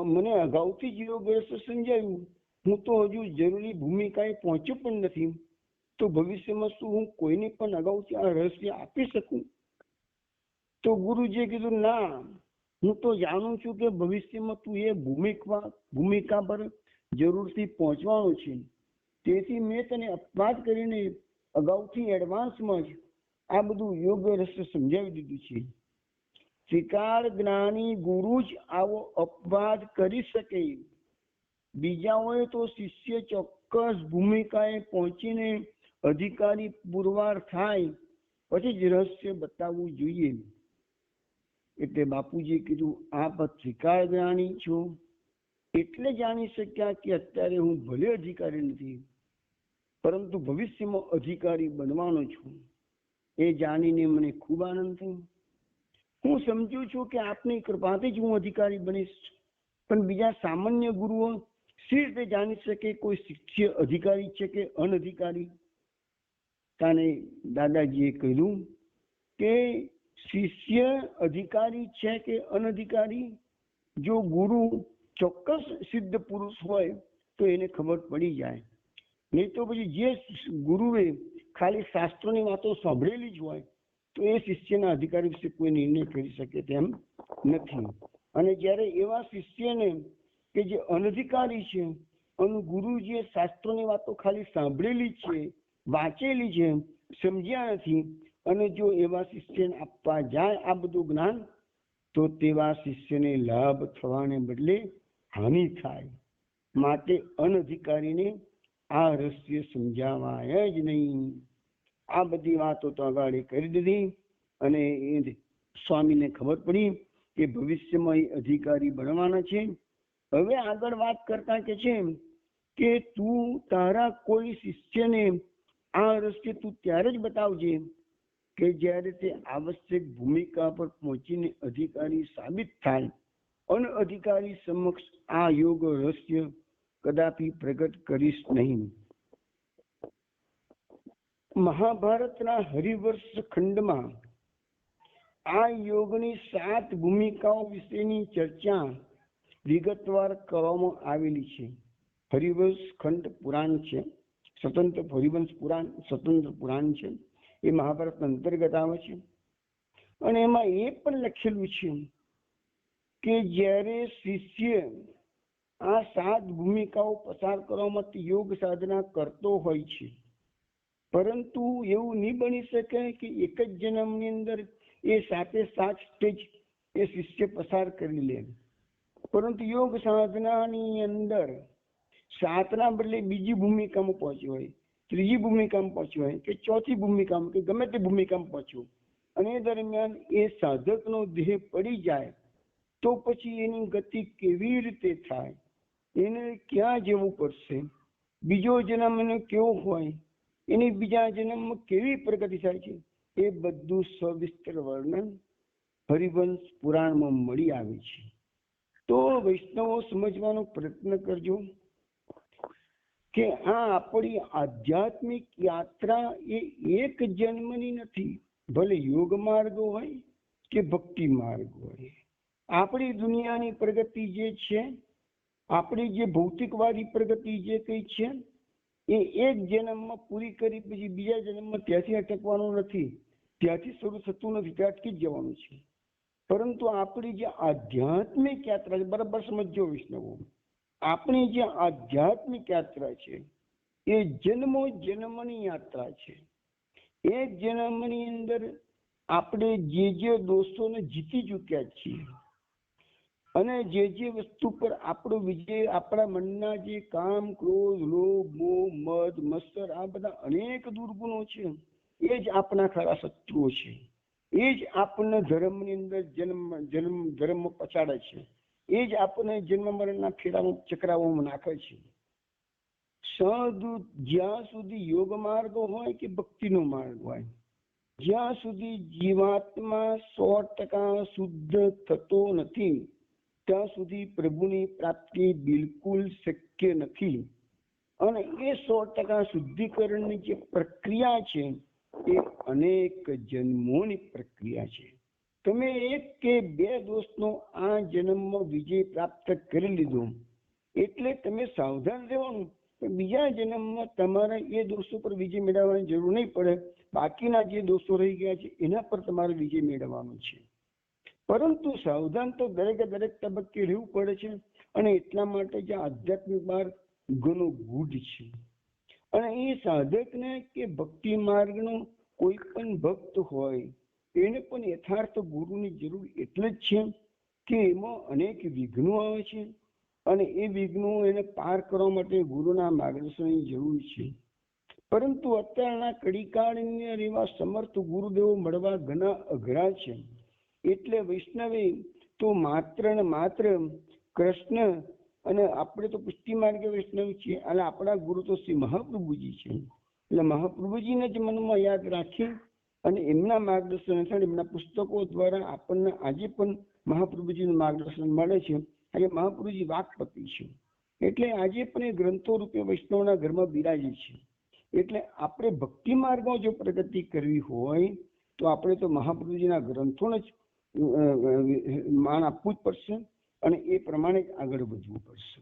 A: મને અગાઉથી જ યોગ રહસ્ય સમજાવ્યું. હું તો હજુ જરૂરી ભૂમિકાએ પહોંચ્યો પણ નથી, તો ભવિષ્યમાં શું હું કોઈને પણ અગાઉથી આ રહસ્ય આપી શકું? તો ગુરુજીએ કીધું, ના, હું તો જાણું છું કે ભવિષ્યમાં તું એ ભૂમિકા પર જરૂરથી પહોંચવાનો છે. તેથી મેં તને અપવાદ કરીને અગાઉથી એડવાન્સમાં જ આ બધું યોગ રહસ્ય સમજાવી દીધું છે. ત્રિકાળ જ્ઞાની ગુરુ જ આવો અપવાદ કરી શકે. બીજાઓએ તો શિષ્ય ચોક્કસ ભૂમિકાએ પહોંચીને અધિકારી પુરવાર થાય પછી જ રહસ્ય બતાવવું જોઈએ. એટલે બાપુજીએ કીધું, આપ ત્રિકાળ જ્ઞાની છો એટલે જાણી શક્યા કે અત્યારે હું ભલે અધિકારી નથી, પરંતુ ભવિષ્યમાં અધિકારી બનવાનો છું. એ જાણીને મને ખૂબ આનંદ થયો. હું સમજુ છું કે આપની કૃપાથી જ હું અધિકારી બનીશ, પણ બીજા સામાન્ય ગુરુઓ શી રીતે જાણી શકે કોઈ શિષ્ય અધિકારી છે કે અનધિકારી? તાને દાદાજીએ કહ્યું કે શિષ્ય અધિકારી છે કે અનધિકારી, જો ગુરુ ચોક્કસ સિદ્ધ પુરુષ હોય તો એને ખબર પડી જાય. નહીં તો પછી જે ગુરુએ ખાલી શાસ્ત્રોની વાતો સાંભળેલી જ હોય તો એ શિષ્યના અધિકારી વિશે કોઈ નિર્ણય કરી શકે તેમ નથી. અને જ્યારે એવા શિષ્યને કે જે અનધિકારી છે અને ગુરુજીએ શાસ્ત્રોની વાતો ખાલી સાંભળેલી છે, વાંચેલી છે, સમજ્યા નથી, અને જો એવા શિષ્યને આપવા જાય આ બધું જ્ઞાન, તો તેવા શિષ્યને લાભ થવાને બદલે હાનિ થાય. માટે અનધિકારીને આ રહસ્ય સમજાવાય જ નહીં. આ બધી વાતો તો આગળ કરી દીધી, અને સ્વામીને ખબર પડી કે ભવિષ્યમાં એ અધિકારી બનવાના છે. હવે આગળ વાત કરતા કે છે કે તું તારા કોઈ શિષ્યને આ રહસ્ય તું ત્યારે જ બતાવજે કે જ્યારે તે આવશ્યક ભૂમિકા પર પહોંચીને અધિકારી સાબિત થાય. અનઅધિકારી સમક્ષ આ યોગ રહસ્ય કદાપી પ્રગટ કરીશ નહીં. મહાભારતના હરિવર્ષ ખંડમાં આ યોગની 7 ભૂમિકાઓ વિશેની ચર્ચા વિગતવાર કરવામાં આવેલી છે. હરિવંશ ખંડ પુરાણ છે, સ્વતંત્ર હરિવંશ પુરાણ સ્વતંત્ર પુરાણ છે, એ મહાભારત અંતર્ગત આવે છે. અને એમાં એ પણ લખેલું છે કે જ્યારે શિષ્ય આ 7 ભૂમિકાઓ પસાર કરવા માટે યોગ સાધના કરતો હોય છે, પરંતુ એવું નહીં બની શકે કે એક જ જન્મની અંદર એ 7 સ્ટેજ એ શિષ્ય પસાર કરી લે. પરંતુ યોગ સાધનાની અંદર 7ના બદલે બીજી ભૂમિકામાં પહોંચ્યો હોય, ત્રીજી ભૂમિકામાં પહોંચ્યો હોય કે ચોથી ભૂમિકામાં કે ગમે તે ભૂમિકામાં પહોંચ્યો, અને એ દરમિયાન એ સાધકનો દેહ પડી જાય તો પછી એની ગતિ કેવી રીતે થાય, એને ક્યાં જવું પડશે, બીજો જન્મ એને કેવો હોય, એની બીજા જન્મમાં કેવી પ્રગતિ થાય છે, એ બધું સવિસ્તર વર્ણન હરિવંશ પુરાણમાં મળી આવે છે. તો વૈષ્ણવો સમજવાનો પ્રયત્ન કરજો કે આ આપણી આધ્યાત્મિક યાત્રા એ એક જન્મની નથી. ભલે યોગ માર્ગ હોય કે ભક્તિ માર્ગ હોય, આપણી દુનિયાની પ્રગતિ જે છે, આપણી જે ભૌતિકવાદી પ્રગતિ જે કઈ છે, એ એક જન્મમાં પૂરી કરી પછી બીજા જન્મમાં ત્યાંથી અટકવાનું નથી, ત્યાંથી શરૂ થતું નથી, ત્યાં અટકી જ જવાનું છે. પરંતુ આપણી જે આધ્યાત્મિક યાત્રા છે, બરાબર સમજો વૈષ્ણવો, આપણી જે આધ્યાત્મિક યાત્રા છે એ જન્મો જન્મની યાત્રા છે. એક જન્મની અંદર આપણે જે દોષોને જીતી ચૂક્યા છીએ અને જે વસ્તુ પર આપણો વિજય, આપણા મનના જે કામ, ક્રોધ, લોભ, મોહ, મદ, મત્સર, આ બધા અનેક દુર્ગુણો છે, એ જ આપણા ખરા શત્રુઓ છે. એ જ આપણને ધર્મની અંદર ધર્મ પછાડે છે, એ જ આપણને જન્મ મરણના ફેરામાં ચક્રાઓમાં નાખે છે. જ્યાં સુધી યોગ માર્ગ હોય કે ભક્તિનો માર્ગ હોય, જ્યાં સુધી જીવાત્મા 100% શુદ્ધ થતો નથી ત્યાં સુધી પ્રભુની પ્રાપ્તિ બિલકુલ શક્ય નથી. અને એ 100% શુદ્ધિકરણની જે પ્રક્રિયા છે એ અનેક જન્મોની પ્રક્રિયા છે. તમે 1 કે 2 દોષનો આ જન્મમાં વિજય પ્રાપ્ત કરી લીધો એટલે તમે સાવધાન રહેવાનું, બીજા જન્મમાં તમારે એ દોષો પર વિજય મેળવવાની જરૂર નહીં પડે. બાકીના જે દોષો રહી ગયા છે એના પર તમારે વિજય મેળવવાનો છે. પરંતુ સાવધાન તો દરેક તબક્કે રહેવું પડે છે. અને એટલા માટે જે આધ્યાત્મિક માર્ગ ઘણો ગૂઢ છે. અને એ સાધકને કે ભક્તિ માર્ગનો કોઈ પણ ભક્ત હોય એને પણ યથાર્થ ગુરુની જરૂર એટલે જ છે કે એમાં અનેક વિઘ્નો આવે છે, અને એ વિઘ્નો એને પાર કરવા માટે ગુરુના માર્ગદર્શનની જરૂર છે. પરંતુ અત્યારના કડીકાળની અંદર એવા સમર્થ ગુરુદેવો મળવા ઘણા અઘરા છે. એટલે વૈષ્ણવે તો માત્ર ને માત્ર કૃષ્ણ, અને આપણે તો પુષ્ટિ માર્ગે વૈષ્ણવ છીએ, અને આપણા ગુરુ તો શ્રી મહાપ્રભુજી છે. એટલે મહાપ્રભુજીને જ મનમાં યાદ રાખી અને એમના માર્ગદર્શન હેઠળ એમના પુસ્તકો દ્વારા આપણને આજે પણ મહાપ્રભુજીનું માર્ગદર્શન મળે છે. આજે મહાપ્રભુજી વાકપતિ છે, એટલે આજે પણ એ ગ્રંથો રૂપે વૈષ્ણવના ઘરમાં બિરાજે છે. એટલે આપણે ભક્તિ માર્ગમાં જો પ્રગતિ કરવી હોય તો આપણે તો મહાપ્રભુજીના ગ્રંથોને જ માન આપવું જ પડશે, અને એ પ્રમાણે જ આગળ વધવું પડશે.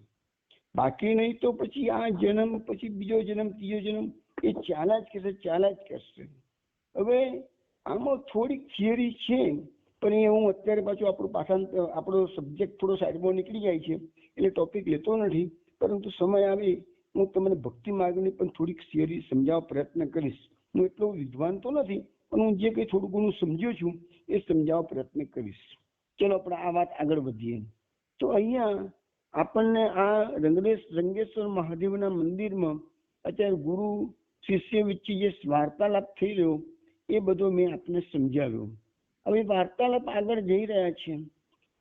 A: બાકી નહીં તો પછી આ જન્મ પછી બીજો જન્મ, ત્રીજો જન્મ એ ચાલ્યા જ કરશે. હવે આમાં થોડીક થિયરી છે, પણ એ હું અત્યારે પાછું આપણો સબ્જેક્ટ થોડો સાઈડમાં નીકળી જાય છે એટલે ટોપિક લેતો નથી. પરંતુ સમય આવે હું તમને ભક્તિ માર્ગની પણ થોડીક થિયરી સમજાવવા પ્રયત્ન કરીશ. હું એટલો વિદ્વાન તો નથી, પણ હું જે કંઈ થોડું ઘણું સમજ્યો છું એ સમજાવવા પ્રયત્ન કરીશ. ચલો આપણે આ વાત આગળ વધીએ. તો અહીંયા આપણને આ રંગેશ્વર મહાદેવના મંદિરમાં અત્યારે ગુરુ શિષ્ય વચ્ચે જે વાર્તાલાપ થઈ રહ્યો એ બધો મેં આપને સમજાવ્યો. હવે વાર્તાલાપ આગળ જઈ રહ્યા છે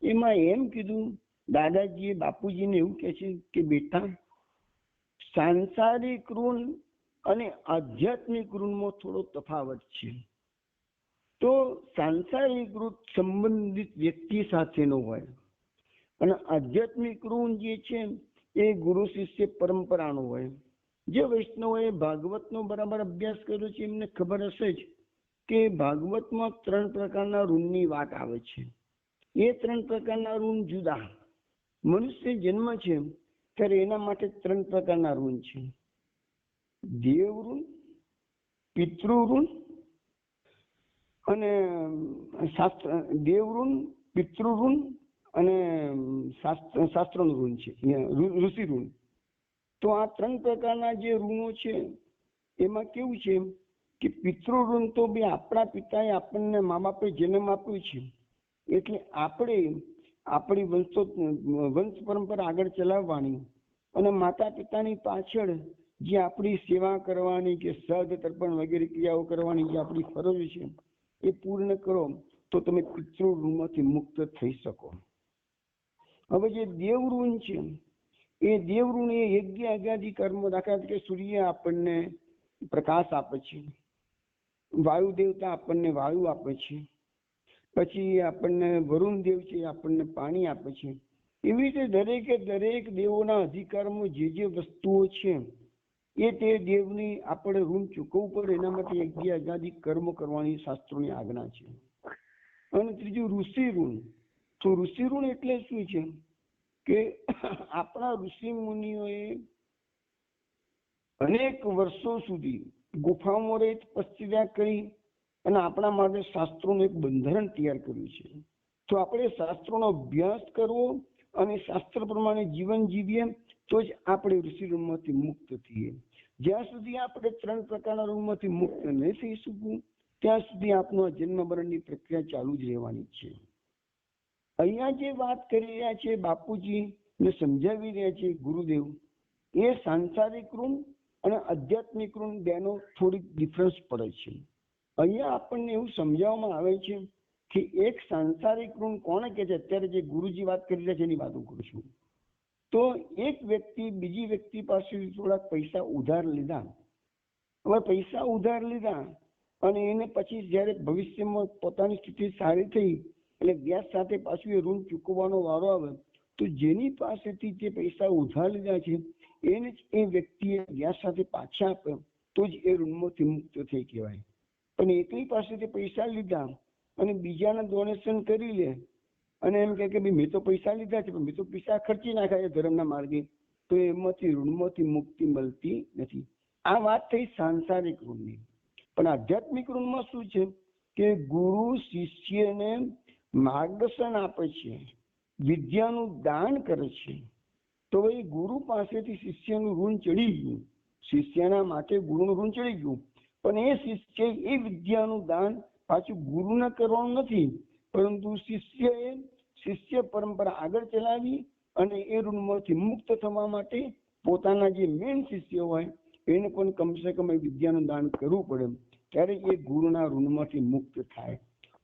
A: એમાં એમ કીધું, દાદાજીએ બાપુજીને એવું કહે છે કે બેટા, સાંસારિક ઋણ અને આધ્યાત્મિક ઋણમાં થોડો તફાવત છે. તો સાંસારિક ઋણ સંબંધિત વ્યક્તિ સાથેનો હોય, અને આધ્યાત્મિક ઋણ જે છે એ ગુરુ શિષ્ય પરંપરાનો હોય. જે વૈષ્ણવોએ ભાગવતનો બરાબર અભ્યાસ કર્યો છે એમને ખબર હશે જ કે ભાગવતમાં 3 પ્રકારના ઋણની વાત આવે છે. એ 3 પ્રકારના ઋણ જુદા. મનુષ્ય જન્મ છે ત્યારે એના માટે 3 પ્રકારના ઋણ છે: દેવ ઋણ, પિતૃ ઋણ અને દેવ ઋણ, પિતૃ ઋણ અને શાસ્ત્રનું ઋણ છે, ઋષિ ઋણ. તો આ 3 પ્રકારના જે ઋણો છે એમાં કેવું છે કે પિતૃ ઋણ તો બે આપણા પિતાએ આપણને મા બાપે જન્મ આપ્યો છે એટલે આપણે આપણી વંશ પરંપરા આગળ ચલાવવાની અને માતા પિતાની પાછળ જે આપણી સેવા કરવાની કે શ્રાદ્ધ તર્પણ વગેરે ક્રિયાઓ કરવાની જે આપણી ફરજ છે એ પૂર્ણ કરો તો તમે પિતૃ ઋણમાંથી મુક્ત થઈ શકો. હવે જે દેવ ઋણ છે એ દેવ ઋણ એ યજ્ઞ અગાદી કર્મ, દાખલા તરીકે સૂર્ય આપણને પ્રકાશ આપે છે, વાયુ દેવતા આપણને વાયુ આપે છે, પછી આપણને વરુણ દેવ છે આપણને પાણી આપે છે. એવી રીતે દરેકે દરેક દેવોના અધિકારમાં જે વસ્તુઓ છે એ તે દેવની આપણે ઋણ ચૂકવવું પડે. એના માટે યજ્ઞ અગાદી કર્મ કરવાની શાસ્ત્રોની આજ્ઞા છે. અને ત્રીજું ઋષિ ઋણ. તો ઋષિ ઋણ એટલે શું છે કે આપણા ઋષિ મુનિઓએ અનેક વર્ષો સુધી ગુફાઓમાં રહી તપસ્યા કરી અને આપણા માટે શાસ્ત્રોનું એક બંધારણ તૈયાર કર્યું છે. તો આપણે શાસ્ત્રોનો અભ્યાસ કરવો અને શાસ્ત્ર પ્રમાણે જીવન જીવીએ તો જ આપણે ઋષિ ઋણમાંથી મુક્ત થઈએ. જ્યાં સુધી આપણે 3 પ્રકારના ઋણમાંથી મુક્ત નહીં થઈ શકું ત્યાં સુધી આપણું જન્મ મરણની પ્રક્રિયા ચાલુ જ રહેવાની છે. અહીંયા જે વાત કરી રહ્યા છે બાપુજી ને સમજાવી રહ્યા છે ગુરુદેવ, એ સાંસારિક ઋણ અને આધ્યાત્મિક ઋણ બેનો થોડીક ડિફરન્સ પડે છે. અહીંયા આપણને એવું સમજાવવામાં આવે છે કે એક સાંસારિક ઋણ કોને કહે છે. અત્યારે જે ગુરુજી વાત કરી રહ્યા છે એની વાત હું કરું છું. તો એક વ્યક્તિ બીજી વ્યક્તિ પાસેથી થોડાક પૈસા ઉધાર લીધા. હવે પૈસા ઉધાર લીધા અને એને પછી જ્યારે ભવિષ્યમાં પોતાની સ્થિતિ સારી થઈ એટલે વ્યાજ સાથે પાછું એ ઋણ ચૂકવવાનો વારો આવે તો જેની પાસેથી જે પૈસા ઉધાર લીધા છે એને જ એ વ્યક્તિએ વ્યાજ સાથે પાછા આપે તો જ એ ઋણમાંથી મુક્ત થઈ કહેવાય. પણ એકની પાસેથી પૈસા લીધા અને બીજાને ડોનેશન કરી લે અને એમ કહે કે ભાઈ મેં તો પૈસા લીધા છે પણ મેં તો પૈસા ખર્ચી નાખ્યા છે ધર્મના માર્ગે, તો એમાંથી ઋણમાંથી મુક્તિ મળતી નથી. આ વાત થઈ સાંસારિક ઋણની. પણ આધ્યાત્મિક ઋણમાં શું છે કે ગુરુ શિષ્યને માર્ગદર્શન આપે છે, વિદ્યાનું દાન કરે છે. તો એ ગુરુ પાસેથી શિષ્યનું ઋણ ચડી ગયું, શિષ્યના માટે ગુરુનું ઋણ ચડી ગયું, પણ એ શિષ્ય એ વિદ્યાનું દાન પાછું ગુરુને કરવાનું નથી, પરંતુ શિષ્ય પરંપરા આગળ ચલાવી અને એ ઋણમાંથી મુક્ત થવા માટે પોતાના જે મેન શિષ્ય હોય એને પણ કમસે કમ એ વિદ્યાનું દાન કરવું પડે, ત્યારે એ ગુરુના ઋણમાંથી મુક્ત થાય.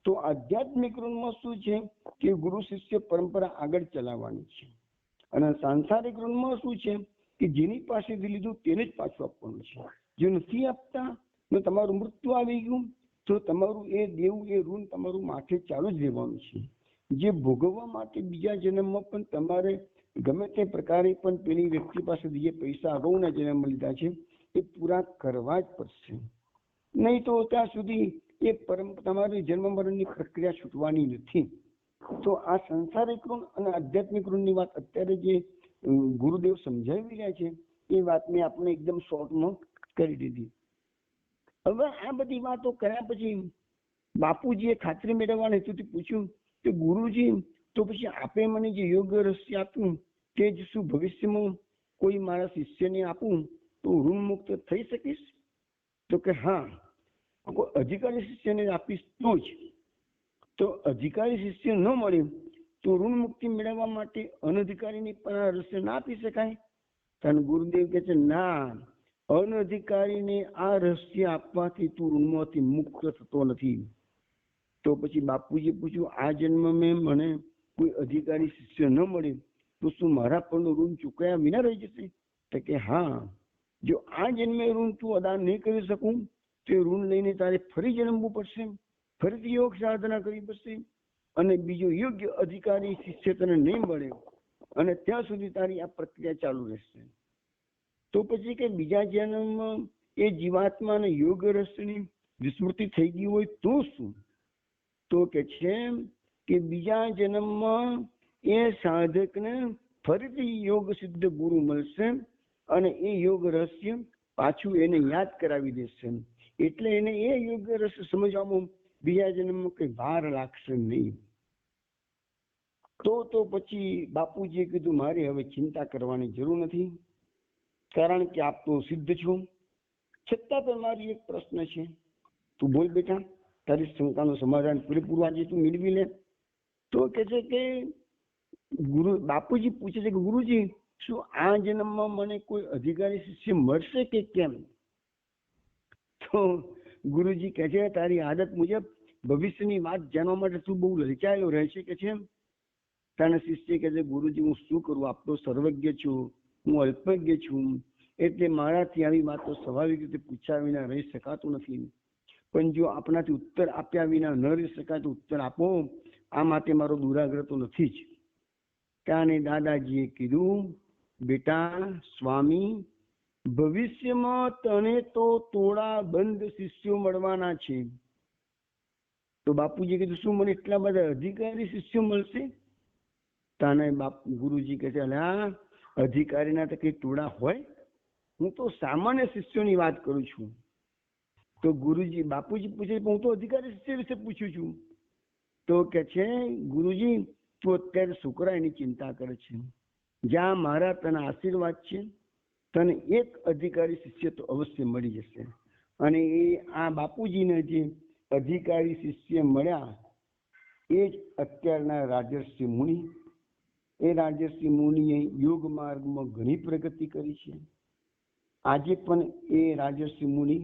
A: તો આધ્યાત્મિક ઋણમાં શું છે કે ગુરુ શિષ્ય પરંપરા આગળ ચલાવવાની છે. અને સાંસારિક ઋણમાં શું છે કે જેની પાસેથી લીધું તેને જ પાછું આપવાનું છે. જો નથી આપતા ને તમારું મૃત્યુ આવી ગયું તો તમારું એ દેવું એ ઋણ તમારું માથે ચાલુ જ રહેવાનું છે. જે ભોગવવા માટે બીજા જન્મમાં પણ તમારે ગમે તે પ્રકારે પણ પેલી વ્યક્તિ પાસેથી જે પૈસા અગાઉના જન્મમાં લીધા છે એ પૂરા કરવા જ પડશે. નહીં તો ત્યાં સુધી એ તમારી જન્મ મરણની પ્રક્રિયા છૂટવાની નથી. તો આ સંસારિક ઋણ અને આધ્યાત્મિક ઋણની વાત અત્યારે જે ગુરુદેવ સમજાવી રહ્યા છે એ વાત મેં આપણે એકદમ શોર્ટમાં કરી દીધી. હવે આ બધી વાતો કર્યા પછી બાપુજીએ ખાતરી મેળવવાના હેતુથી પૂછ્યું કે ગુરુજી તો પછી આપે મને જે યોગ રહસ્ય આપ્યું તે જ શું ભવિષ્યમાં કોઈ મારા શિષ્યને આપું તો ઋણ મુક્ત થઈ શકીશ? તો કે હા, કોઈ અધિકારી શિષ્યને આપીશ તો જ. તો અધિકારી શિષ્ય ન મળે તો ઋણ મુક્તિ મેળવવા માટે અનધિકારીને પણ આ રહસ્ય ના આપી શકાય? કારણ ગુરુદેવ કહે છે ના, અનધિકારીને આ રહસ્ય આપવાથી તું ઋણમાંથી મુક્ત થતો નથી. તો પછી બાપુજીએ પૂછ્યું આ જન્મ મેં મને કોઈ અધિકારી શિષ્ય ન મળે તો શું મારા પરનું ઋણ ચૂકવ્યા વિના રહી જશે? તો કે હા, જો આ જન્મે ઋણ તું અદા નહીં કરી શકું તો એ ઋણ લઈને તારે ફરી જન્મવું પડશે, ફરીથી યોગ સાધના કરવી પડશે અને બીજો યોગ્ય અધિકારી શિષ્ય તને નહીં મળે અને ત્યાં સુધી તારી આ પ્રક્રિયા ચાલુ રહેશે. તો પછી કે બીજા જન્મમાં એ જીવાત્માને યોગ રસની વિસ્મૃતિ થઈ ગઈ હોય તો શું? તો કે છે કે બીજા જન્મમાં એ સાધકને ફરીથી યોગ સિદ્ધ ગુરુ મળશે અને એ યોગ રહસ્ય પાછું એને યાદ કરાવી દેશે, એટલે એને એ યોગ રહસ્ય સમજવામાં બીજા જન્મમાં કઈ વાર લાગશે નહીં. તો પછી બાપુજીએ કીધું મારે હવે ચિંતા કરવાની જરૂર નથી, કારણ કે આપ તો સિદ્ધ છો. છતાં પણ મારી એક પ્રશ્ન છે, તું બોલ બેટા, તારી શંકાનું સમાધાન પૂરેપૂરું આજે તું મેળવી લે. તો કે છે કે બાપુજી પૂછે છે કે ગુરુજી, શું આ જન્મમાં મને કોઈ અધિકારી શિષ્ય મળશે કે કેમ? તો ગુરુજી કહે છે તારી આદત મુજબ ભવિષ્યની વાત જાણવા માટે તું બહુ લલચાયેલો રહે છે કે છે. તારા શિષ્ય કહે છે ગુરુજી હું શું કરું, આપ તો સર્વજ્ઞ છું, હું અલ્પજ્ઞ છું, એટલે મારાથી આવી વાતો સ્વાભાવિક રીતે પૂછ્યા વિના રહી શકાતું નથી. પણ જો આપણાથી ઉત્તર આપ્યા વિના ન રહી શકાય તો ઉત્તર આપો, આ માટે મારો દુરાગ્રહ તો નથી જ. ત્યારે દાદાજીએ કીધું બેટા સ્વામી, ભવિષ્યમાં તને તો તોડા બંધ શિષ્યો મળવાના છે. તો બાપુજી કીધું શું મને એટલા બધા અધિકારી શિષ્યો મળશે? તાને ગુરુજી કહે છે અલ્યા અધિકારીના તો કઈ ટોળા હોય, હું તો સામાન્ય શિષ્યોની વાત કરું છું. તો બાપુજી પૂછે હું તો અધિકારી શિષ્ય વિશે પૂછું છું. તો કે છે ગુરુજી તું અત્યારે શુક્રાઈની ચિંતા કરે છે, જ્યાં મારા તને આશીર્વાદ છે, તને એક અધિકારી શિષ્ય તો અવશ્ય મળી જશે. અને એ આ બાપુજીને જે અધિકારી શિષ્ય મળ્યા એ જ અત્યારના રાજર્ષિ મુનિ. એ રાજર્ષિ મુનિએ યોગ માર્ગમાં ઘણી પ્રગતિ કરી છે. આજે પણ એ રાજર્ષિ મુનિ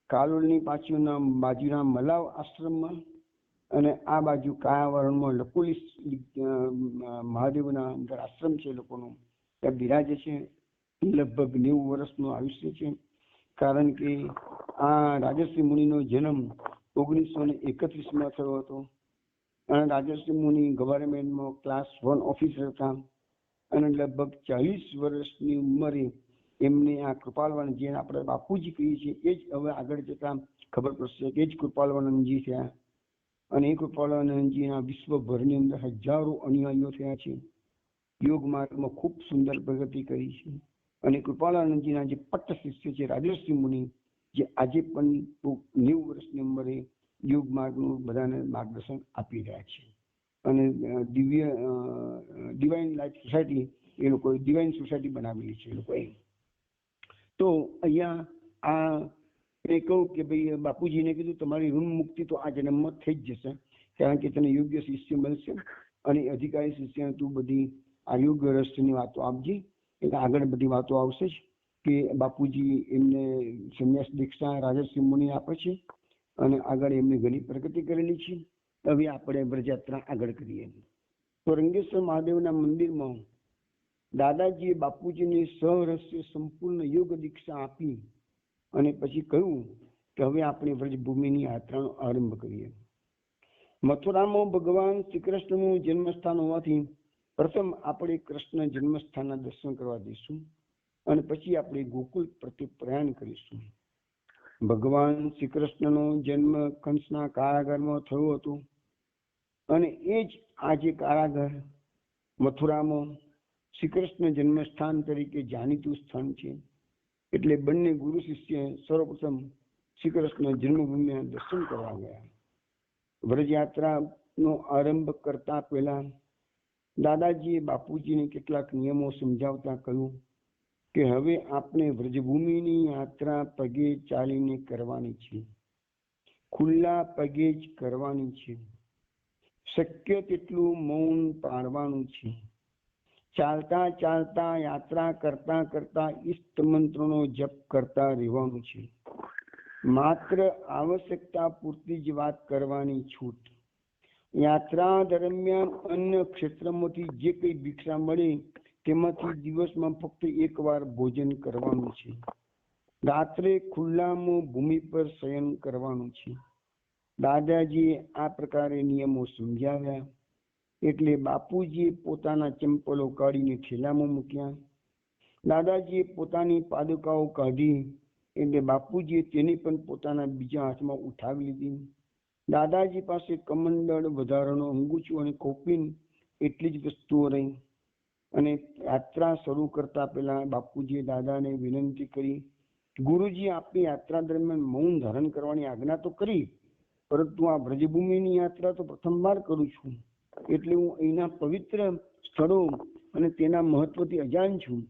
A: કાલોલની પાછળના બાજુના મલાવ આશ્રમમાં અને આ બાજુ કાયાવરણમાં લકુલી મહાદેવના અંદર આશ્રમ છે લોકોનો, ત્યાં બિરાજે છે. લગભગ 90 વર્ષનું આયુષ્ય છે, કારણ કે આ રાજર્ષિ મુનિનો જન્મ 1931માં થયો હતો. અને રાજર્ષિ મુનિ ગવર્મેન્ટમાં ક્લાસ 1 ઓફિસર હતા અને લગભગ 40 વર્ષની ઉંમરે એમને આ કૃપાલવાનંદ જે આપણે બાપુજી કહીએ છીએ એ જ હવે આગળ જતા ખબર પડશે કે એ જ કૃપાલવાનંદજી થયા. અને એ કૃપાલવાનંદજીના વિશ્વભરની અંદર હજારો અનુયાયીઓ થયા છે. યોગ માર્ગમાં ખૂબ સુંદર પ્રગતિ કરી છે. અને કૃપાલવાનંદજીના જે પટ્ટ શિષ્ય છે રાજર્ષિ મુનિ, જે આજે પણ 90 વર્ષની ઉંમરે યોગ માર્ગનું બધાને માર્ગદર્શન આપી રહ્યા છે. અને ડિવાઇન લાઈફ સોસાયટી એ લોકોએ ડિવાઇન સોસાયટી બનાવેલી છે એ લોકોએ. તો અહીંયા આ મેં કહું કે ભાઈ બાપુજીને કીધું તમારી ઋણ મુક્તિ તો આ જન્મમાં થઈ જ જશે, કારણ કે તને યોગ્ય શિષ્ય મળશે અને અધિકારી શિષ્યને તું બધી આ યોગ રસની વાતો આપજે, એટલે આગળ બધી વાતો આવશે જ કે બાપુજી એમને સંન્યાસ દીક્ષા રાજર્ષિ મુનિ આપે છે અને આગળ એમને ઘણી પ્રગતિ કરેલી છે. હવે આપણે વ્રજયાત્રા આગળ કરીએ. તો રંગેશ્વર મહાદેવના મંદિરમાં દાદાજીએ બાપુજીને સહરહસ્ય સંપૂર્ણ યોગ દીક્ષા આપી અને પછી કહ્યું કે હવે આપણે વ્રજભૂમિની યાત્રાનો આરંભ કરીએ. મથુરામાં ભગવાન શ્રી કૃષ્ણનું જન્મસ્થાન હોવાથી પ્રથમ આપણે કૃષ્ણ જન્મસ્થાનના દર્શન કરવા જઈશું અને પછી આપણે ગોકુળ પ્રત્યે પ્રયાણ કરીશું. ભગવાન શ્રી કૃષ્ણનો જન્મ કંસના કારાગારમાં થયો હતો અને એ જ આજે કારાગાર મથુરામાં શ્રી કૃષ્ણ જન્મસ્થાન તરીકે જાણીતું સ્થાન છે. એટલે બંને ગુરુ શિષ્ય સર્વપ્રથમ શ્રી કૃષ્ણ જન્મભૂમિના દર્શન કરવા ગયા. વ્રજયાત્રાનો આરંભ કરતા પહેલા દાદાજીએ બાપુજીને કેટલાક નિયમો સમજાવતા કહ્યું કે હવે આપણે વ્રજભૂમિની યાત્રા પગે ચાલીને કરવાની છે, ખુલ્લા પગે જ કરવાની છે, શક્ય તેટલું મૌન પાળવાનું છે, ચાલતા ચાલતા યાત્રા કરતા કરતા ઈષ્ટ મંત્રોનો જપ કરતા રહેવાનું છે, માત્ર આવશ્યકતા પૂરતી જ વાત કરવાની છૂટ, યાત્રા દરમિયાન અન્ય ક્ષેત્રમાંથી જે કંઈ ભિક્ષા મળે તેમાંથી દિવસમાં ફક્ત એકવાર ભોજન કરવાનું છે, રાત્રે ખુલ્લામાં ભૂમિ પર શયન કરવાનું છે. દાદાજીએ આ પ્રકારે નિયમો સમજાવ્યા એટલે બાપુજીએ પોતાના ચંપલો કાઢીને ઠેલામાં મૂક્યા દાદાજીએ પોતાની પાદુકાઓ કાઢી એટલે બાપુજીએ તેની પણ પોતાના બીજા હાથમાં ઉઠાવી લીધી. દાદાજી પાસે કમંડળ, વધારાનો અંગૂછો અને કૌપિન એટલી જ વસ્તુઓ રહી. અને યાત્રા શરૂ કરતા પહેલા બાપુજીએ દાદાને વિનંતી કરી, ગુરુજી, આપની યાત્રા દરમિયાન મૌન ધારણ કરવાની આજ્ઞા તો કરી, પરંતુ આ બ્રજભૂમિની યાત્રા તો પ્રથમવાર કરું છું, એટલે હું અહીંના પવિત્ર સ્થળો અને તેના મહત્વથી અજાણ છું.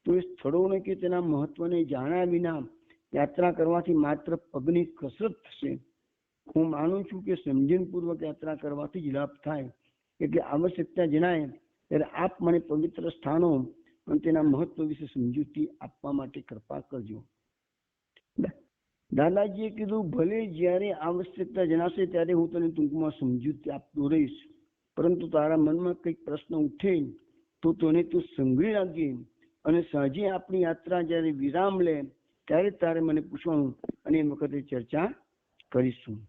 A: તો એ સ્થળોને કે તેના મહત્વને જાણ્યા વિના યાત્રા કરવાથી માત્ર પગની કસરત થશે. હું માનું છું કે સમજણપૂર્વક યાત્રા કરવાથી જ લાભ થાય. એટલે આવશ્યકતા જણાય ત્યારે આપ મને પવિત્ર સ્થાનો અને તેના મહત્વ વિશે સમજૂતી આપવા માટે કૃપા કરજો. દાદાજીએ કીધું, ભલે, જ્યારે આવશ્યકતા જણાશે ત્યારે હું તને ટૂંકમાં સમજૂતી આપતો રહીશ, પરંતુ તારા મનમાં કંઈક પ્રશ્ન ઉઠે તો તેને તું સંઘરી રાખજે, અને સાંજે આપણી યાત્રા જ્યારે વિરામ લે ત્યારે તારે મને પૂછવાનું અને એ વખતે ચર્ચા કરીશું.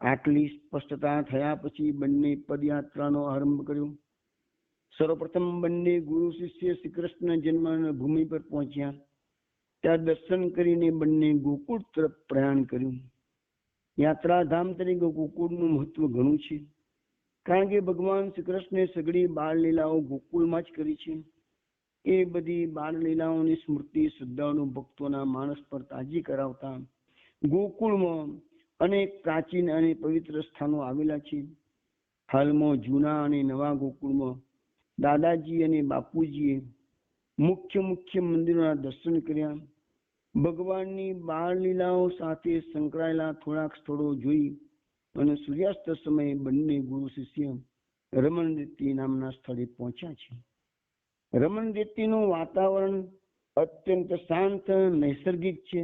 A: આટલી સ્પષ્ટતા થયા પછી બંને પદયાત્રાનો આરંભ કર્યો. સર્વપ્રથમ બંને ગુરુ શિષ્ય શ્રી કૃષ્ણ જન્મ ભૂમિ પર પહોંચ્યા. ત્યાં દર્શન કરીને બંને ગોકુળ તરફ પ્રયાણ કર્યું. યાત્રાધામ તરીકે ગોકુળનું મહત્વ ઘણું છે, કારણ કે ભગવાન શ્રી કૃષ્ણે સઘળી બાળ લીલાઓ ગોકુળમાં જ કરી છે. એ બધી બાળ લીલાઓની સ્મૃતિ શ્રદ્ધાળુ ભક્તોના માનસ પર તાજી કરાવતા ગોકુળમાં અનેક પ્રાચીન અને પવિત્ર સ્થાનો આવેલા છે. હાલમાં જૂના અને નવા ગોકુળમાં દાદાજી અને બાપુજીએ મુખ્ય મંદિરોના દર્શન કર્યા. ભગવાનની બાળ લીલાઓ સાથે સંકળાયેલા થોડાક સ્થળો જોઈ અને સૂર્યાસ્ત સમયે બંને ગુરુ શિષ્ય રમણ રેતી નામના સ્થળે પહોંચ્યા છે. રમણ રેતીનું વાતાવરણ અત્યંત શાંત, નૈસર્ગિક છે.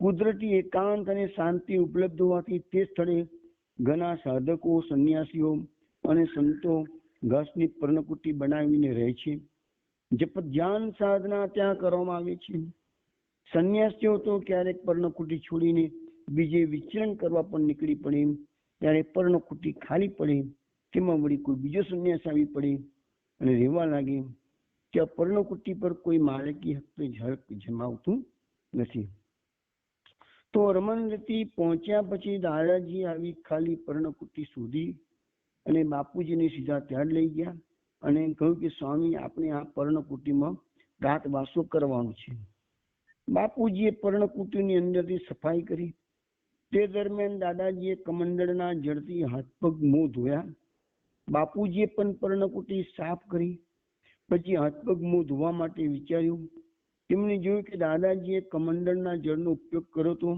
A: કુદરતી એકાંત અને શાંતિ ઉપલબ્ધ હોવાથી તે સ્થળે ઘણા સાધકો, સંન્યાસીઓ અને સંતો ઘાસની પર્ણકુટી બનાવીને રહે છે. જપ ધ્યાન સાધના ત્યાં કરવામાં આવે છે. સંન્યાસીઓ તો ક્યારેક પર્ણકુટી છોડીને બીજે વિચરણ કરવા પણ નીકળી પડે, ત્યારે પર્ણકુટી ખાલી પડે, તેમાં વળી કોઈ બીજો સંન્યાસ આવી પડે અને રહેવા લાગે. ત્યાં પર્ણકુટી પર કોઈ માલિકી હક જમાવતું નથી. તો રમણ રેતી પહોંચ્યા પછી દાદાજી આવી ખાલી પર્ણકુટી શોધી અને બાપુજીને સીધા ત્યાં લઈ ગયા અને કહ્યું કે સ્વામી, આપણે આ પર્ણકુટીમાં રાત વાસો કરવાનો છે. બાપુજીએ પર્ણકુટીની અંદરથી સફાઈ કરી. તે દરમિયાન દાદાજીએ કમંડળના જળથી હાથ પગ મોં ધોયા. બાપુજીએ પણ પર્ણકુટી સાફ કરી. પછી હાથ પગ મોં ધોવા માટે વિચાર્યું. તેમણે જોયું કે દાદાજીએ કમંડળના જળનો ઉપયોગ કર્યો હતો,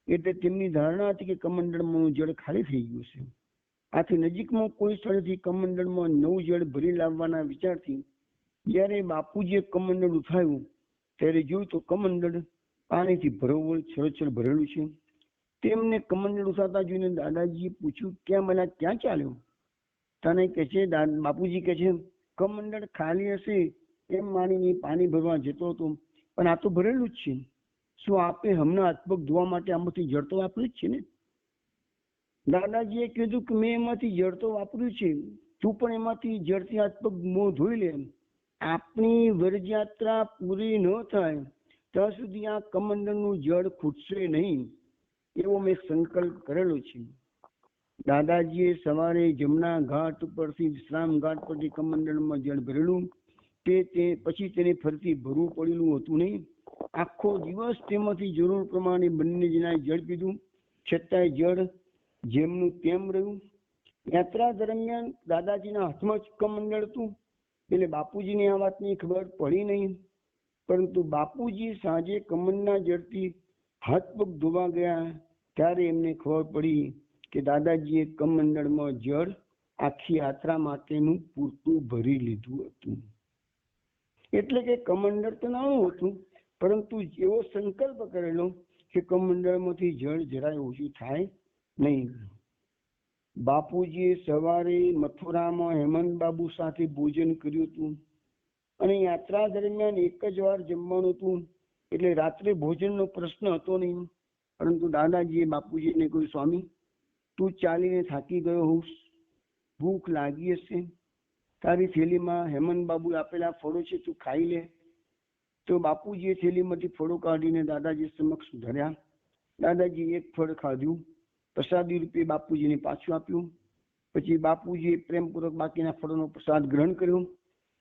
A: એટલે તેમની ધારણા હતી કે કમંડળમાં જળ ખાલી થઈ ગયું છે. આથી નજીકમાં કોઈ સ્થળેથી કમંડળમાં નવું જળ ભરી લાવવાના વિચારથી જ્યારે બાપુજીએ કમંડળ ઉઠાવ્યું ત્યારે જોયું તો કમંડળ પાણીથી ભરેલું છલોછલ ભરેલું છે. તેમને કમંડળ ઉઠાવતા જોઈને દાદાજીએ પૂછ્યું, ક્યાં મને ક્યાં ચાલ્યો? તને કે છે, બાપુજી કે છે, કમંડળ ખાલી હશે એમ માનીને પાણી ભરવા જતો હતો, પણ આ તો ભરેલું જ છે. શું આપે હમણાં હાથ પગ ધોવા માટે આમાંથી જળ તો વાપર્યું જ છે ને? દાદાજીએ કીધું કે મેં એમાંથી જળ તો વાપર્યું છે, તું પણ એમાંથી જળથી હાથ પગ મોં ધોઈ લે. આપની વ્રજયાત્રા પૂરી ન થાય ત્યાં સુધી આ કમંડળનું જળ ખૂટશે નહીં, એવો મેં સંકલ્પ કરેલો છે. દાદાજીએ સવારે જમણા ઘાટ ઉપરથી વિશ્રામ ઘાટ પરથી કમંડળમાં જળ ભરેલું. પછી તેને ફરીથી ભરવું પડેલું હતું નહીં. આખો દિવસ તેમાંથી જરૂર પ્રમાણે બંને જણાએ જળ પીધું, છતાંય જળ જેમનું તેમ રહ્યું. યાત્રા દરમિયાન દાદાજીના હાથમાં જ કમંડળ હતું, એટલે બાપુજીને આ વાતની ખબર પડી નહીં. પરંતુ બાપુજી સાંજે કમંડના જળથી હાથ પગ ધોવા ગયા ત્યારે એમને ખબર પડી કે દાદાજીએ કમંડળમાં જળ આખી યાત્રા માટેનું પૂરતું ભરી લીધું હતું. એટલે કે કમંડળ તો નાનું હતું, પરંતુ એવો સંકલ્પ કરેલો કે કમંડળમાંથી જળ જરાય ઓછું થાય નહીં. બાપુજીએ સવારે મથુરામાં હેમંત બાબુ સાથે ભોજન કર્યું હતું અને યાત્રા દરમિયાન એક જ વાર જમવાનું હતું, એટલે રાત્રે ભોજનનો પ્રશ્ન હતો નહીં. પરંતુ દાદાજીએ બાપુજીને કહ્યું, સ્વામી, તું ચાલીને થાકી ગયો હોઈશ, ભૂખ લાગી હશે, તારી થેલીમાં હેમંત બાબુ આપેલા ફળો છે, તું ખાઈ લે, તો બાપુજીએ થેલીમાંથી ફળો કાઢીને દાદાજી સમક્ષ ધર્યા. દાદાજી એક ફળ ખાધું, પ્રસાદી રૂપે બાપુજીને પાછું આપ્યું. પછી બાપુજીએ પ્રેમપૂર્વક બાકીના ફળોનો પ્રસાદ ગ્રહણ કર્યો.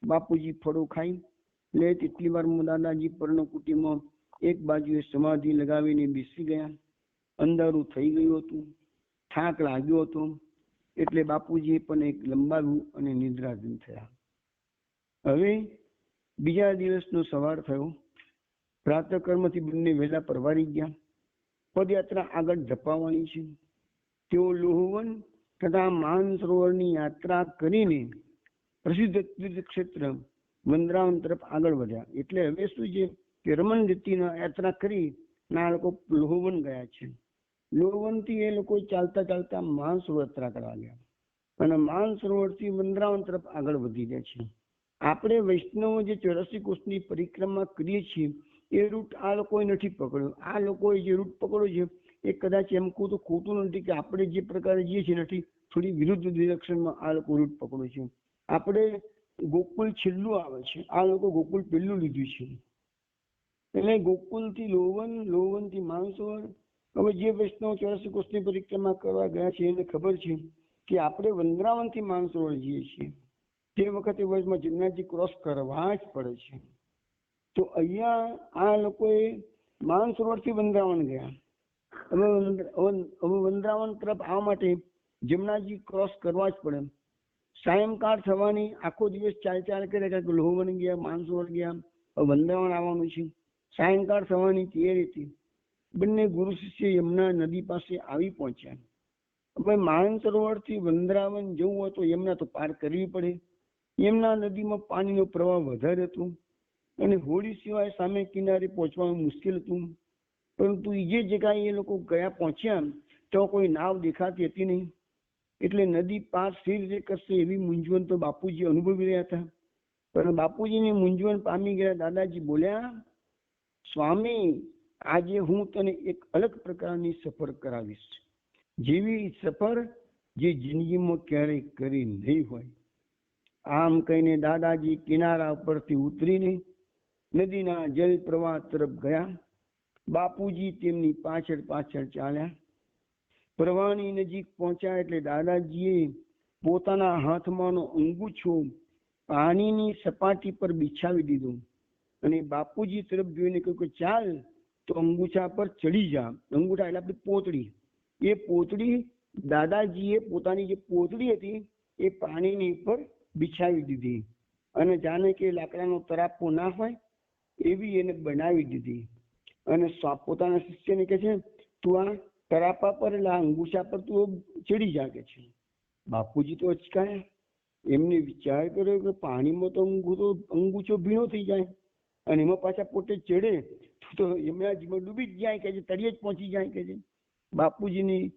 A: બાપુજી ફળો ખાઈ લે તેટલી વારમાં દાદાજી પર્ણકુટીમાં એક બાજુએ સમાધિ લગાવીને બેસી ગયા. અંધારું થઈ ગયું હતું, થાક લાગ્યો હતો, એટલે બાપુજીએ પણ એક લંબાવ્યું અને નિદ્રાધીન થયા. હવે બીજા દિવસનો સવાર થયો. પ્રાતઃકર્મથી બંને વહેલા પરવારી ગયા. પદયાત્રા આગળ ધપાવવાની છે. તેઓ લોહવન તથા માનસરોવરની યાત્રા કરીને પ્રસિદ્ધ તીર્થક્ષેત્ર વૃંદાવન તરફ આગળ વધ્યા. એટલે હવે શું છે કે રમણ રીતિના યાત્રા કરી ના લોકો લોહવન ગયા છે. લોહવનથી એ લોકો ચાલતા ચાલતા માનસરોવર યાત્રા કરવા ગયા અને માનસરોવરથી વૃંદાવન તરફ આગળ વધી ગયા છે. આપણે વૈષ્ણવો જે 84 કોષની પરિક્રમા કરીએ છીએ એ રૂટ આ લોકોએ નથી પકડ્યો. આ લોકોએ જે રૂટ પકડ્યો છે એ કદાચ એમ કહું તો ખોટું નથી કે આપણે જે પ્રકારે જઈએ છીએ નથી, થોડી વિરુદ્ધ ડિરેક્શનમાં આ લોકો રૂટ પકડ્યો છે. આપણે ગોકુલ છેલ્લું આવે છે, આ લોકો ગોકુલ પહેલું લીધું છે. એટલે ગોકુલથી લોહવન, લોહવનથી માનસરોવર. હવે જે વૈષ્ણવ 84 કોષની પરિક્રમા કરવા ગયા છે એને ખબર છે કે આપણે વૃંદાવનથી માનસરોવર જઈએ છીએ. તે વખતે વર્ષમાં જમનાજી ક્રોસ કરવા જ પડે છે. તો અહીંયા આ લોકોએ માનસરોવરથી વૃંદાવન ગયા. હવે વૃંદાવન તરફ આવવા માટે જમનાજી ક્રોસ કરવા જ પડે. સાયંકાળ થવાની, આખો દિવસ ચાલ કરે, કારણ લોહવન ગયા, માનસરોવર ગયા, વૃંદાવન આવવાનું છે. સાયંકાળ થવાની તૈયારી હતી. બંને ગુરુ શિષ્ય યમુના નદી પાસે આવી પહોંચ્યા. હવે માનસરોવરથી વૃંદાવન જવું હોય તો યમુના તો પાર કરવી પડે. યમુના નદીમાં પાણીનો પ્રવાહ વધારે હતો અને હોડી સિવાય સામે કિનારે પહોંચવાનું મુશ્કેલ હતું. પરંતુ જે જગ્યાએ એ લોકો ગયા પહોંચ્યા તો કોઈ નાવ દેખાતી હતી નહીં. એટલે નદી પાર સી રીતે કરશે એવી મૂંઝવણ તો બાપુજી અનુભવી રહ્યા હતા. પણ બાપુજીની મૂંઝવણ પામી ગયા. દાદાજી બોલ્યા, સ્વામી, આજે હું તને એક અલગ પ્રકારની સફર કરાવીશ, જેવી સફર જે જિંદગીમાં ક્યારેય કરી નહીં હોય. આમ કહીને દાદાજી કિનારા પરથી ઉતરીને નદીના જલ પ્રવાહ તરફ ગયા. બાપુજી તેમની પાછળ પાછળ ચાલ્યા. પ્રવાહની નજીક પહોંચ્યા એટલે દાદાજીએ પોતાના હાથમાંનો અંગૂછો પાણીની સપાટી પર બિછાવી દીધો અને બાપુજી તરફ જોઈને કહ્યું કે ચાલ તો અંગૂછા પર ચડી જા. અંગૂઠા એટલે આપણી પોતડી. એ પોતડી દાદાજીએ પોતાની જે પોતડી હતી એ પાણીની ઉપર બિછાવી દીધી અને જાણે કે લાકડાનો તરાપો ના હોય એવી એને બનાવી દીધી. અને પોતાના શિષ્યને કહે છે, તું આ તરાપા પર એટલે અંગૂછા પર તું ચડી જા કે છે. બાપુજી તો અચકાયા. એમને વિચાર કર્યો કે પાણીમાં તો અંગૂછો ભીનો થઈ જાય અને એમાં પાછા પોતે ચડે તો યમુનાજીમાં ડૂબી જ જાય કે છે, તળિયે જ પહોંચી જાય કે છે. બાપુજીની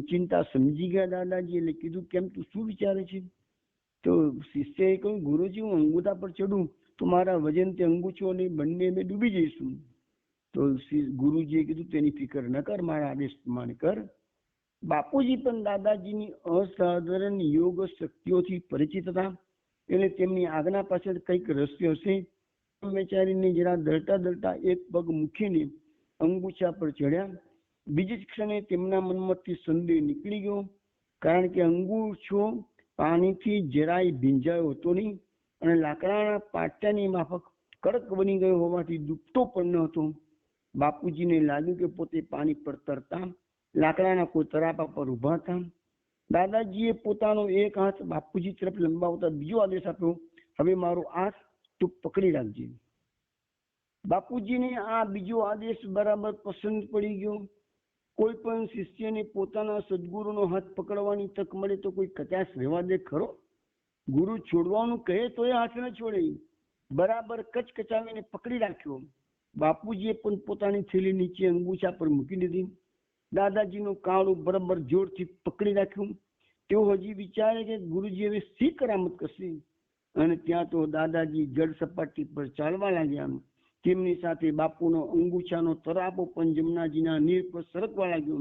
A: ચિંતા સમજી ગયા દાદાજી. એટલે કીધું, કેમ તું શું વિચારે છે? તો શિષ્યએ કહ્યું, ગુરુજી, હું અંગૂઠા પર ચડું તો મારા વજન તે અંગૂછો અને બંને મેં ડૂબી જઈશું. તો ગુરુજીએ કીધું, તેની ફિકર ન કર, મારા આદેશ પ્રમાણે કર. બાપુજી પણ દાદાજીની અસાધારણ યોગ શક્તિઓથી પરિચિત હતા. એટલે તેમની આજ્ઞા પાછળ કંઈક રહસ્ય હશે. વિચારીને જરા દળતા એક પગ મૂકીને અંગૂછા પર ચડ્યા. બીજી જ ક્ષણે તેમના મનમાંથી સંદેહ નીકળી ગયો, કારણ કે અંગૂછો પાણીથી જરાય ભીંજાયો હતો નહીં અને લાકડાના પાટિયાની માફક કડક બની ગયો હોવાથી ડૂબતો પણ ન હતો. બાપુજીને લાગ્યું કે પોતે પાણી પર તરતા લાકડાના કોઈ તરાપા પર ઉભા હતા. દાદાજીએ પોતાનો એક હાથ બાપુજી તરફ લંબાવતા બીજો આદેશ આપ્યો, હવે મારો હાથ તું પકડી રાખજે. બાપુજીને આ બીજો આદેશ બરાબર પસંદ પડી ગયો. કોઈ પણ શિષ્યને પોતાના સદગુરુનો હાથ પકડવાની તક મળે તો કોઈ કચાશ રહેવા દે ખરો? ગુરુ છોડવાનું કહે તો એ હાથ ન છોડે, બરાબર કચકચાવીને પકડી રાખ્યો. બાપુજીએ પણ પોતાની થેલી નીચે અંગૂછા પર મૂકી દીધી. દાદાજીનું કાળું બરાબર જોરથી પકડી રાખ્યું. તેઓ હજી વિચારે કે ગુરુજી હવે શી કરામત કરશે. અને ત્યાં તો દાદાજી જળ સપાટી પર ચાલવા લાગ્યા. તેમની સાથે બાપુનો અંગૂછાનો તરાપો પણ યમુનાજીના નીર પર સરકવા લાગ્યો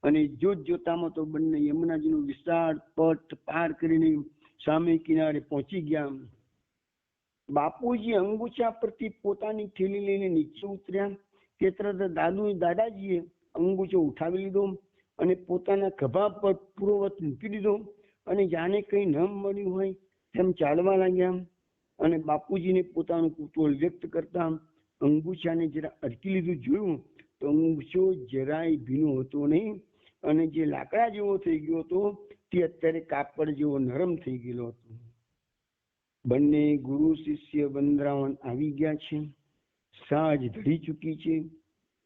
A: અને જોત જોતામાં તો બંને યમુનાજીનું વિશાળ પટ પાર કરીને સામે કિનારે પહોંચી ગયા. બાપુજી અંગૂઠા પરથી પોતાની થેલી લઈને નીચે ઉતર્યા કે તરત દાદાજીએ અંગૂઠો ઉઠાવી લીધો અને પોતાના ખભા પર પૂર્વવત મૂકી દીધો અને જાણે કંઈ ન મળ્યું હોય તેમ ચાલવા લાગ્યા. અને બાપુજીને પોતાનું કુતૂહલ વ્યક્ત કરતા અંગૂઠાને જરા અટકી લીધું. જોયું તો અંગૂઠો જરાય ભીનો હતો નહીં અને જે લાકડા જેવો થઈ ગયો હતો તે અત્યારે કાપડ જેવો નરમ થઈ ગયેલો હતો. બંને ગુરુ શિષ્ય વંદરાવન આવી ગયા છે. સાંજ ઢળી ચૂકી છે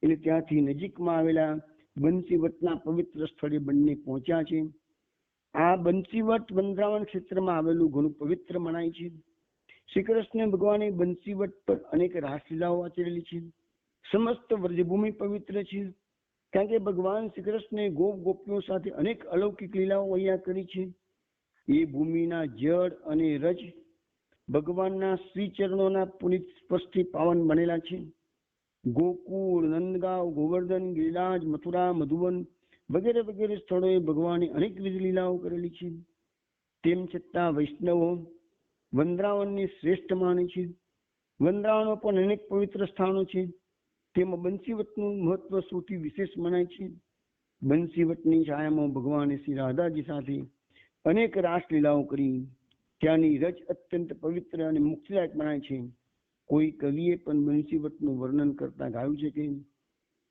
A: એટલે ત્યાંથી નજીકમાં આવેલા બંસીવટના પવિત્ર સ્થળે બંને પહોંચ્યા છે. આ બંસીવટ વંદરાવન ક્ષેત્રમાં આવેલું ઘણું પવિત્ર મનાય છે. શ્રી કૃષ્ણ ભગવાને બંસીવટ પર અનેક રાસલીલાઓ આચરેલી છે. સમસ્ત વ્રજભૂમિ પવિત્ર છે, કારણ કે ભગવાન શ્રી કૃષ્ણે ગોપ ગોપીઓ સાથે અનેક અલૌકિક લીલાઓ અહીંયા કરી છે. એ ભૂમિના જળ અને રજ ભગવાનના શ્રી ચરણોના પુનિત સ્પર્શથી પાવન બનેલા છે. ગોકુળ, નંદગાંવ, ગોવર્ધન, ગિરિરાજ, મથુરા, મધુવન વગેરે વગેરે સ્થળોએ ભગવાને અનેકવિધ લીલાઓ કરેલી છે. તેમ છતાં વૈષ્ણવો વંદરાવનને શ્રેષ્ઠ માને છે. વંદરાવનમાં પણ અનેક પવિત્ર સ્થાનો છે. તેમાં બંસીવટનું મહત્વ સૌથી વિશેષ મનાય છે. બંસીવટની છાયામાં ભગવાને શ્રી રાધાજી સાથે અનેક રાસલીલાઓ કરી. ત્યાંની રજ અત્યંત પવિત્ર અને મુક્તિદાયક મનાય છે. કોઈ કવિએ પણ બંસીવટનું વર્ણન કરતા ગાયું છે કે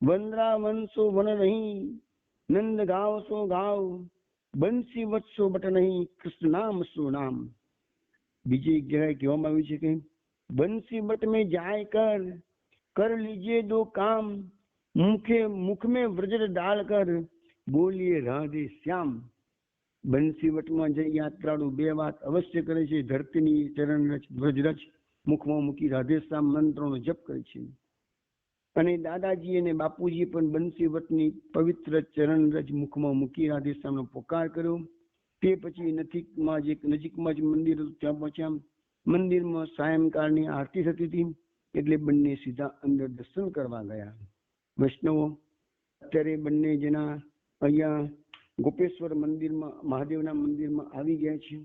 A: વંદરાવન સો વન નહીં, નંદ ગાવ સો ગાવ, બંસીવટ સો બટ નહીં, કૃષ્ણ નામ સો નામ. બીજી એક જગ્યાએ કહેવામાં આવ્યું છે કે બંસીવટ में जाय कर लीजिए दो काम, मुख में व्रज डाल कर बोलिए राधे श्याम. બંસીવટમાં જઈ યાત્રાળુ બે વાત અવશ્ય કરે છે. ધરતીની ચરણરજ વ્રજરજ મુખમાં મૂકી રાધેશ્યામ મંત્રોનો જપ કરે છે. અને દાદાજી અને બાપુજી પણ બંસીવટની પવિત્ર ચરણરજ મુખમાં મૂકી રાધેશ્યામનો પોકાર કર્યો. તે પછી નજીકમાં જ મંદિર હતું ત્યાં પહોંચ્યા. મંદિરમાં સાયંકાળની આરતી થતી હતી એટલે બંને સીધા અંદર દર્શન કરવા ગયા. વૈષ્ણવો અત્યારે બંને જણા અહીંયા ગોપેશ્વર મંદિરમાં મહાદેવના મંદિરમાં આવી ગયા છે.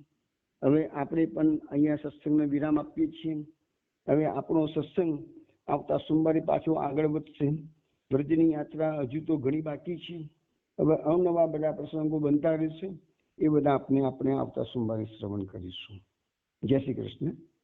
A: હવે આપણે પણ અહીંયા સત્સંગનો વિરામ આપીએ છીએ. હવે આપણો સત્સંગ આવતા સોમવારે પાછો આગળ વધશે. વ્રજની યાત્રા હજુ તો ઘણી બાકી છે. હવે અવનવા બધા પ્રસંગો બનતા રહેશે. એ બધા આપણે આવતા સોમવારે શ્રવણ કરીશું. જય શ્રી કૃષ્ણ.